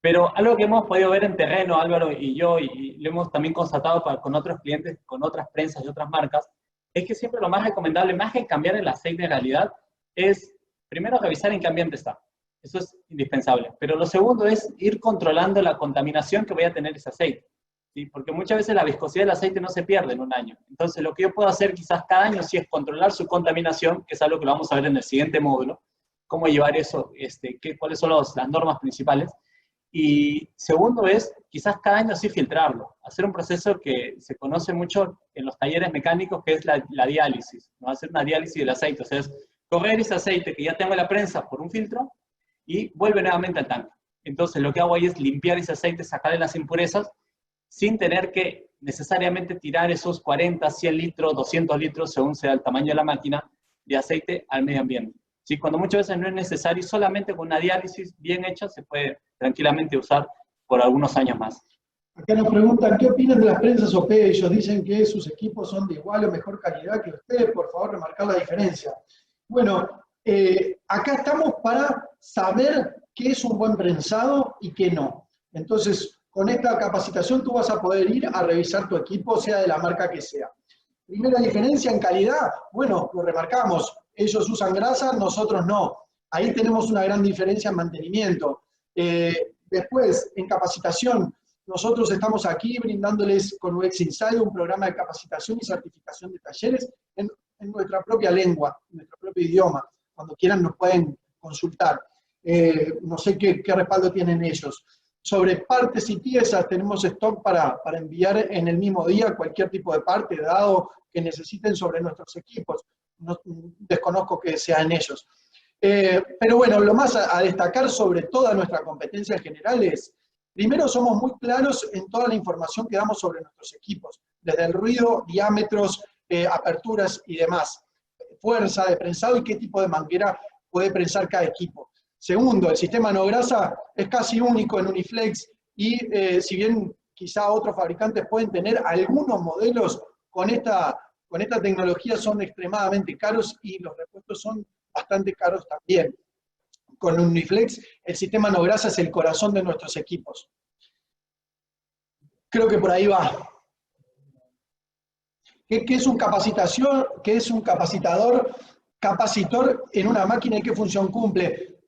Pero algo que hemos podido ver en terreno, Álvaro y yo, y lo hemos también constatado con otros clientes, con otras prensas y otras marcas, es que siempre lo más recomendable, más que cambiar el aceite en realidad, es primero revisar en qué ambiente está. Eso es indispensable. Pero lo segundo es ir controlando la contaminación que vaya a tener ese aceite, ¿sí? Porque muchas veces la viscosidad del aceite no se pierde en un año. Entonces lo que yo puedo hacer quizás cada año sí es controlar su contaminación, que es algo que lo vamos a ver en el siguiente módulo, cómo llevar eso, cuáles son las normas principales. Y segundo es, quizás cada año sí filtrarlo, hacer un proceso que se conoce mucho en los talleres mecánicos, que es la diálisis, ¿no? Hacer una diálisis del aceite, o sea, es correr ese aceite que ya tengo en la prensa por un filtro y vuelve nuevamente al tanque. Entonces lo que hago ahí es limpiar ese aceite, sacarle las impurezas, sin tener que necesariamente tirar esos 40, 100 litros, 200 litros, según sea el tamaño de la máquina, de aceite al medio ambiente. ¿Sí? Cuando muchas veces no es necesario, solamente con una diálisis bien hecha se puede tranquilamente usar por algunos años más. Acá nos preguntan, ¿qué opinan de las prensas OP? Ellos dicen que sus equipos son de igual o mejor calidad que ustedes. Por favor, remarcar la diferencia. Bueno, acá estamos para saber qué es un buen prensado y qué no. Entonces, con esta capacitación tú vas a poder ir a revisar tu equipo, sea de la marca que sea. Primera diferencia en calidad, bueno, lo remarcamos. Ellos usan grasa, nosotros no. Ahí tenemos una gran diferencia en mantenimiento. Después, en capacitación, nosotros estamos aquí brindándoles con UX Inside un programa de capacitación y certificación de talleres en nuestra propia lengua, en nuestro propio idioma. Cuando quieran nos pueden consultar. No sé qué respaldo tienen ellos. Sobre partes y piezas, tenemos stock para enviar en el mismo día cualquier tipo de parte, dado que necesiten sobre nuestros equipos. No, desconozco que sean ellos. Pero bueno, lo más a destacar sobre toda nuestra competencia en general es, primero somos muy claros en toda la información que damos sobre nuestros equipos, desde el ruido, diámetros, aperturas y demás, fuerza de prensado y qué tipo de manguera puede prensar cada equipo. Segundo, el sistema no grasa es casi único en Uniflex y si bien quizá otros fabricantes pueden tener algunos modelos con esta tecnología, son extremadamente caros y los repuestos son bastante caros también. Con Uniflex, el sistema no grasa es el corazón de nuestros equipos. Creo que por ahí va. ¿Qué es un capacitación? ¿Qué es un capacitador? Capacitor en una máquina y qué función cumple.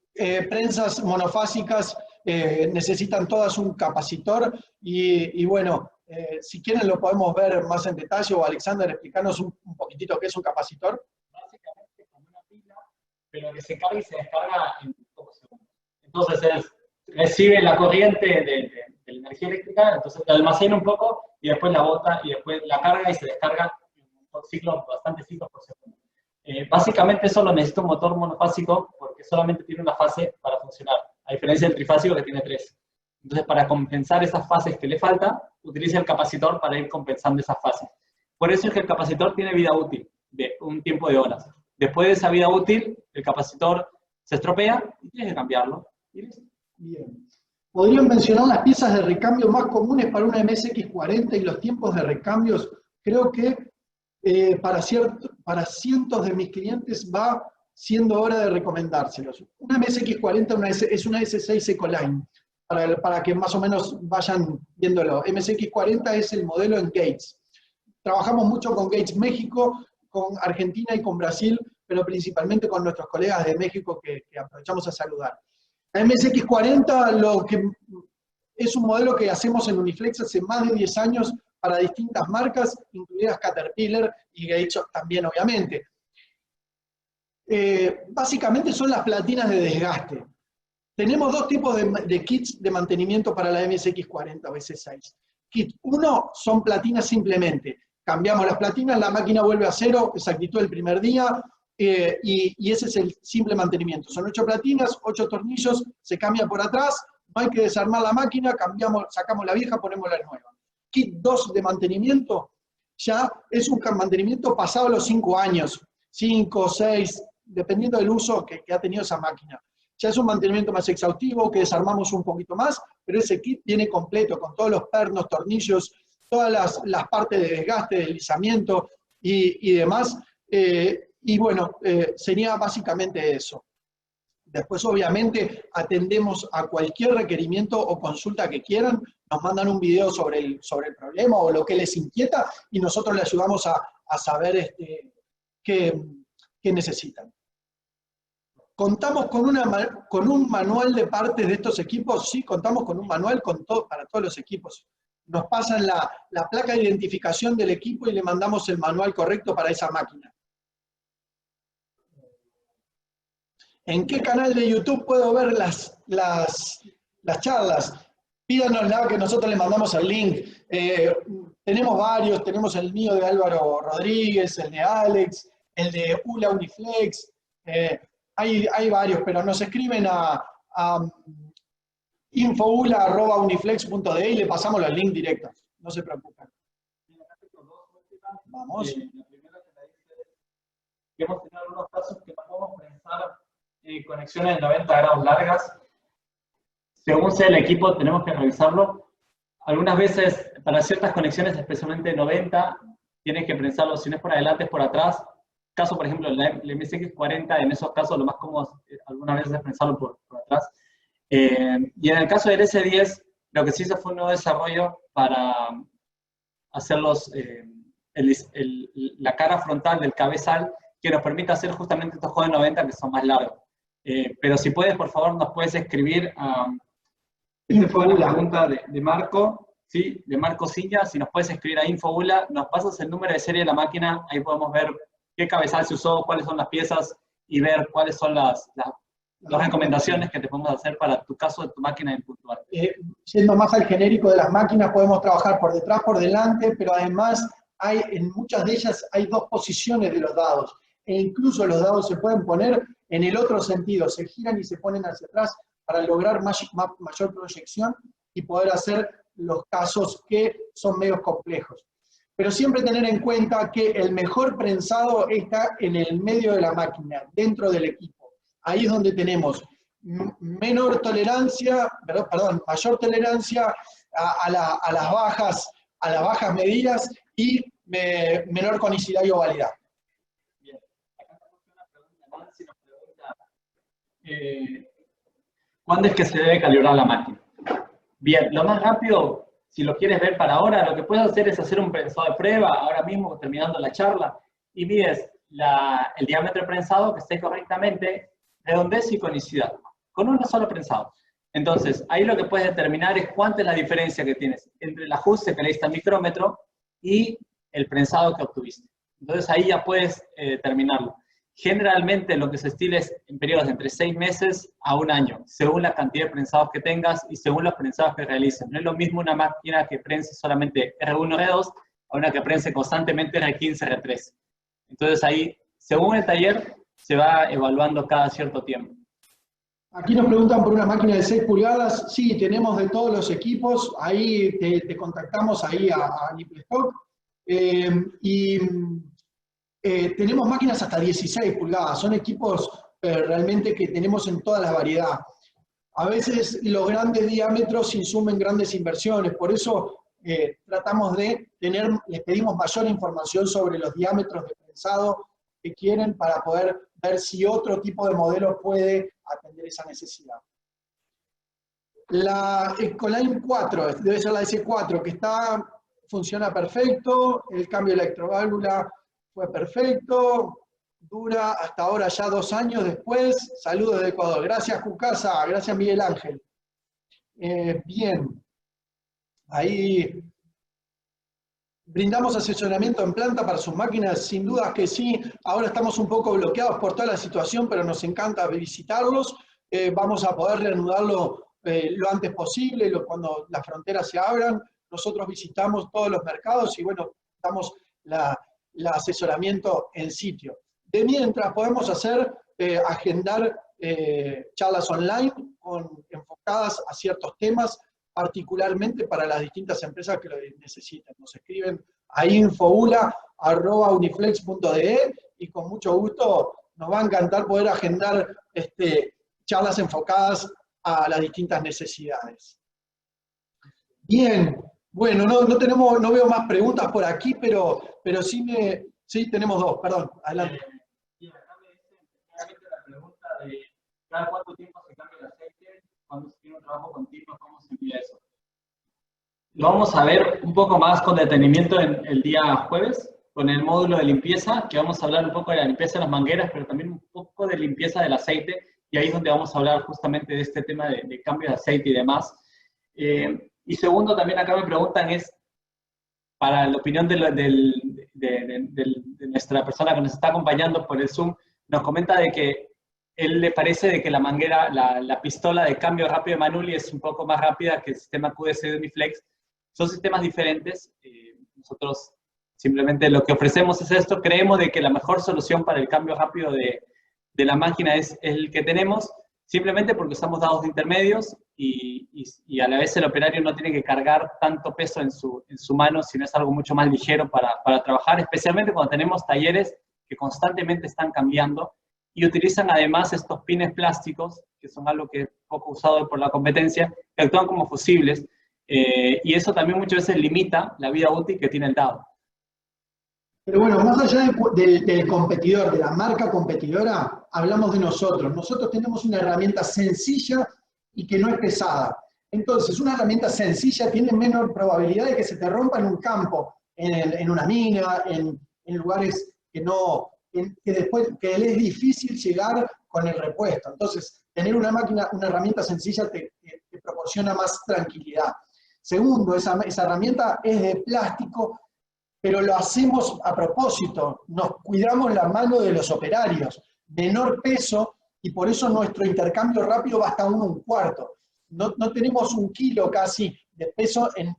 Prensas monofásicas necesitan todas un capacitor y bueno, si quieren lo podemos ver más en detalle o Alexander explicarnos un poquitito qué es un capacitor. Básicamente como una pila, pero que se carga y se descarga en pocos segundos. Entonces recibe la corriente de la energía eléctrica, entonces la almacena un poco y después la bota y después la carga y se descarga en bastantes ciclos por segundo. Básicamente eso lo necesita un motor monofásico porque solamente tiene una fase para funcionar, a diferencia del trifásico que tiene 3. Entonces, para compensar esas fases que le faltan, utiliza el capacitor para ir compensando esas fases. Por eso es que el capacitor tiene vida útil de un tiempo de horas. Después de esa vida útil, el capacitor se estropea y tienes que cambiarlo. Bien. ¿Podrían mencionar las piezas de recambio más comunes para una MSX40 y los tiempos de recambios? Creo que para cientos de mis clientes va siendo hora de recomendárselos. Una MSX40 es una S6 Ecoline, para que más o menos vayan viéndolo. MSX40 es el modelo en Gates. Trabajamos mucho con Gates México, con Argentina y con Brasil, pero principalmente con nuestros colegas de México que aprovechamos a saludar. La MSX40 es un modelo que hacemos en Uniflex hace más de 10 años para distintas marcas, incluidas Caterpillar y Gates también, obviamente. Básicamente son las platinas de desgaste. Tenemos dos tipos de kits de mantenimiento para la MSX40 o S6. Kit 1 son platinas simplemente. Cambiamos las platinas, la máquina vuelve a cero, exactitud el primer día, y ese es el simple mantenimiento. Son 8 platinas, 8 tornillos, se cambia por atrás, no hay que desarmar la máquina, sacamos la vieja, ponemos la nueva. Kit 2 de mantenimiento ya es un mantenimiento pasado los 5 años, 5, 6, dependiendo del uso que ha tenido esa máquina. Ya es un mantenimiento más exhaustivo, que desarmamos un poquito más, pero ese kit viene completo, con todos los pernos, tornillos, todas las partes de desgaste, deslizamiento y demás. Y bueno, sería básicamente eso. Después, obviamente, atendemos a cualquier requerimiento o consulta que quieran, nos mandan un video sobre el problema o lo que les inquieta y nosotros les ayudamos a saber qué necesitan. ¿Contamos con un manual de partes de estos equipos? Sí, contamos con un manual para todos los equipos. Nos pasan la placa de identificación del equipo y le mandamos el manual correcto para esa máquina. ¿En qué canal de YouTube puedo ver las charlas? Pídanosla que nosotros le mandamos el link. Tenemos varios, tenemos el mío de Álvaro Rodríguez, el de Alex, el de ULA Uniflex. Hay varios, pero nos escriben a infoula@uniflex.de y le pasamos los links directos. No se preocupen. Vamos. La primera que me dice es que hemos tenido algunos casos que no podemos pensar conexiones de 90 grados largas. Según sea el equipo, tenemos que revisarlo. Algunas veces, para ciertas conexiones, especialmente 90, tienes que pensarlo, si no es por adelante, es por atrás. Caso, por ejemplo, el MSX40, en esos casos lo más cómodo algunas veces es pensarlo por atrás. Y en el caso del S10, lo que sí se fue un nuevo desarrollo para hacer la cara frontal del cabezal, que nos permite hacer justamente estos juegos de 90 que son más largos. Pero si puedes, por favor, nos puedes escribir a... Esta fue la pregunta de Marco, ¿sí? De Marco Silla. Si nos puedes escribir a Infoula, nos pasas el número de serie de la máquina, ahí podemos ver qué cabezal se usó, cuáles son las piezas y ver cuáles son las recomendaciones que te podemos hacer para tu caso de tu máquina en puntual. Yendo más al genérico de las máquinas, podemos trabajar por detrás, por delante, pero además en muchas de ellas hay 2 posiciones de los dados. E incluso los dados se pueden poner en el otro sentido, se giran y se ponen hacia atrás para lograr mayor proyección y poder hacer los casos que son medios complejos. Pero siempre tener en cuenta que el mejor prensado está en el medio de la máquina, dentro del equipo. Ahí es donde tenemos mayor tolerancia a las bajas medidas y menor conicidad y ovalidad. Bien, acá tenemos una pregunta. Nancy nos pregunta, ¿cuándo es que se debe calibrar la máquina? Bien, lo más rápido, si lo quieres ver para ahora, lo que puedes hacer es hacer un prensado de prueba, ahora mismo terminando la charla, y mides el diámetro de prensado que esté correctamente, redondez y conicidad, con un solo prensado. Entonces, ahí lo que puedes determinar es cuánta es la diferencia que tienes entre el ajuste que le diste al micrómetro y el prensado que obtuviste. Entonces, ahí ya puedes determinarlo. Generalmente lo que se estila es en periodos de entre 6 meses a 1 año, según la cantidad de prensados que tengas y según los prensados que realices. No es lo mismo una máquina que prense solamente R1, R2, a una que prense constantemente R15, R3. Entonces ahí, según el taller, se va evaluando cada cierto tiempo. Aquí nos preguntan por una máquina de 6 pulgadas. Sí, tenemos de todos los equipos. Ahí te contactamos ahí a Niplestock. Tenemos máquinas hasta 16 pulgadas. Son equipos realmente que tenemos en toda la variedad. A veces los grandes diámetros insumen grandes inversiones. Por eso tratamos de les pedimos mayor información sobre los diámetros de prensado que quieren para poder ver si otro tipo de modelo puede atender esa necesidad. La Ecoline 4, debe ser la S4, que funciona perfecto, el cambio de electroválvula fue perfecto, dura hasta ahora ya 2 años después. Saludos de Ecuador. Gracias, Cucasa, gracias, Miguel Ángel. Bien, ahí brindamos asesoramiento en planta para sus máquinas, sin dudas que sí. Ahora estamos un poco bloqueados por toda la situación, pero nos encanta visitarlos. Vamos a poder reanudarlo lo antes posible, cuando las fronteras se abran. Nosotros visitamos todos los mercados y bueno, damos el asesoramiento en sitio. De mientras podemos agendar charlas online enfocadas a ciertos temas, particularmente para las distintas empresas que lo necesiten. Nos escriben a infoula@uniflex.de y con mucho gusto nos va a encantar poder agendar charlas enfocadas a las distintas necesidades. Bien, bueno, no veo más preguntas por aquí, pero sí tenemos dos, perdón, adelante. Y acá me dicen especialmente la pregunta de cada cuánto tiempo se cambia el aceite, cuando se tiene un trabajo continuo, cómo se envía eso. Lo vamos a ver un poco más con detenimiento el día jueves, con el módulo de limpieza, que vamos a hablar un poco de la limpieza de las mangueras, pero también un poco de limpieza del aceite, y ahí es donde vamos a hablar justamente de este tema de cambio de aceite y demás. Y segundo, también acá me preguntan para la opinión de nuestra persona que nos está acompañando por el Zoom, nos comenta de que él le parece de que la manguera, la pistola de cambio rápido de Manuli es un poco más rápida que el sistema QDC de Uniflex. Son sistemas diferentes. Nosotros simplemente lo que ofrecemos es esto. Creemos de que la mejor solución para el cambio rápido de la máquina es el que tenemos, simplemente porque usamos dados de intermedios y a la vez el operario no tiene que cargar tanto peso en su mano, sino es algo mucho más ligero para trabajar, especialmente cuando tenemos talleres que constantemente están cambiando y utilizan además estos pines plásticos, que son algo que es poco usado por la competencia, que actúan como fusibles, y eso también muchas veces limita la vida útil que tiene el dado. Pero bueno, más allá del competidor, de la marca competidora, hablamos de nosotros. Nosotros tenemos una herramienta sencilla y que no es pesada. Entonces, una herramienta sencilla tiene menor probabilidad de que se te rompa en un campo, en una mina, en lugares que le es difícil llegar con el repuesto. Entonces, tener una herramienta sencilla te proporciona más tranquilidad. Segundo, esa herramienta es de plástico, pero lo hacemos a propósito, nos cuidamos la mano de los operarios, menor peso, y por eso nuestro intercambio rápido va hasta 1/4. No tenemos 1 kilo casi de peso en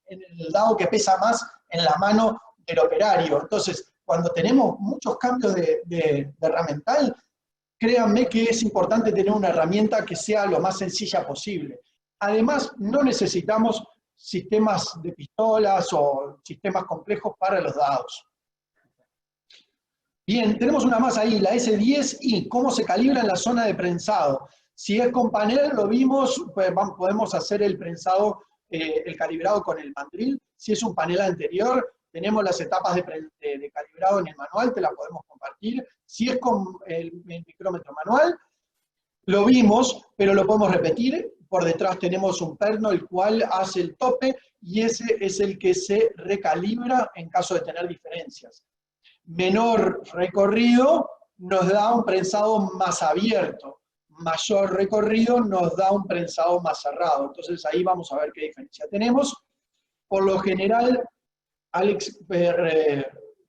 el dado que pesa más en la mano del operario. Entonces, cuando tenemos muchos cambios de herramental, créanme que es importante tener una herramienta que sea lo más sencilla posible. Además, no necesitamos sistemas de pistolas o sistemas complejos para los dados. Bien, tenemos una más ahí, la S10i, cómo se calibra en la zona de prensado. Si es con panel, lo vimos, pues podemos hacer el prensado, el calibrado con el mandril. Si es un panel anterior, tenemos las etapas de calibrado en el manual, te la podemos compartir. Si es con el micrómetro manual, lo vimos, pero lo podemos repetir. Por detrás tenemos un perno, el cual hace el tope, y ese es el que se recalibra en caso de tener diferencias. Menor recorrido nos da un prensado más abierto, mayor recorrido nos da un prensado más cerrado. Entonces ahí vamos a ver qué diferencia tenemos. Por lo general, Alex,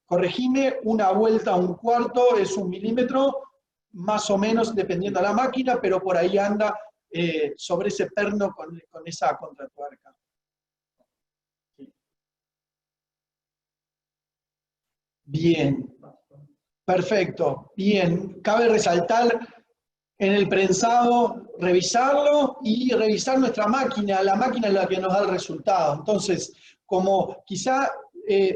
corregime, una vuelta a 1/4 es 1 milímetro, más o menos dependiendo de la máquina, pero por ahí anda sobre ese perno con esa contratuerca. Bien, perfecto, bien. Cabe resaltar en el prensado, revisarlo y revisar nuestra máquina, la máquina es la que nos da el resultado. Entonces, como quizá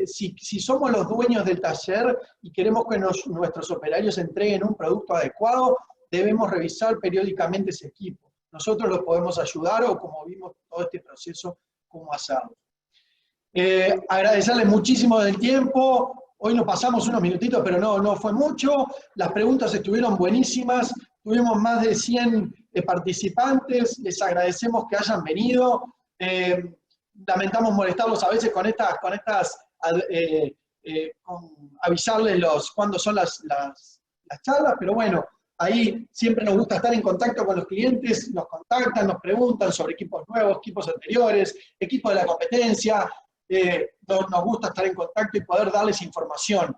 si somos los dueños del taller y queremos que nuestros operarios entreguen un producto adecuado, debemos revisar periódicamente ese equipo. Nosotros los podemos ayudar o como vimos todo este proceso, cómo hacerlo. Agradecerles muchísimo del tiempo. Hoy nos pasamos unos minutitos, pero no fue mucho. Las preguntas estuvieron buenísimas. Tuvimos más de 100 participantes. Les agradecemos que hayan venido. Lamentamos molestarlos a veces con avisarles cuándo son las charlas, pero bueno, ahí siempre nos gusta estar en contacto con los clientes, nos contactan, nos preguntan sobre equipos nuevos, equipos anteriores, equipos de la competencia. Nos gusta estar en contacto y poder darles información.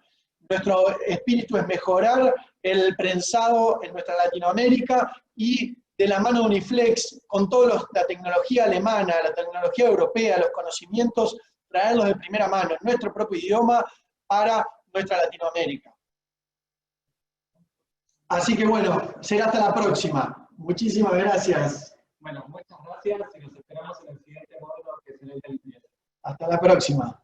Nuestro espíritu es mejorar el prensado en nuestra Latinoamérica y de la mano de Uniflex, con toda la tecnología alemana, la tecnología europea, los conocimientos, traerlos de primera mano en nuestro propio idioma para nuestra Latinoamérica. Así que bueno, será hasta la próxima. Muchísimas gracias. Bueno, muchas gracias y nos esperamos en el siguiente módulo que será el del cliente. Hasta la próxima.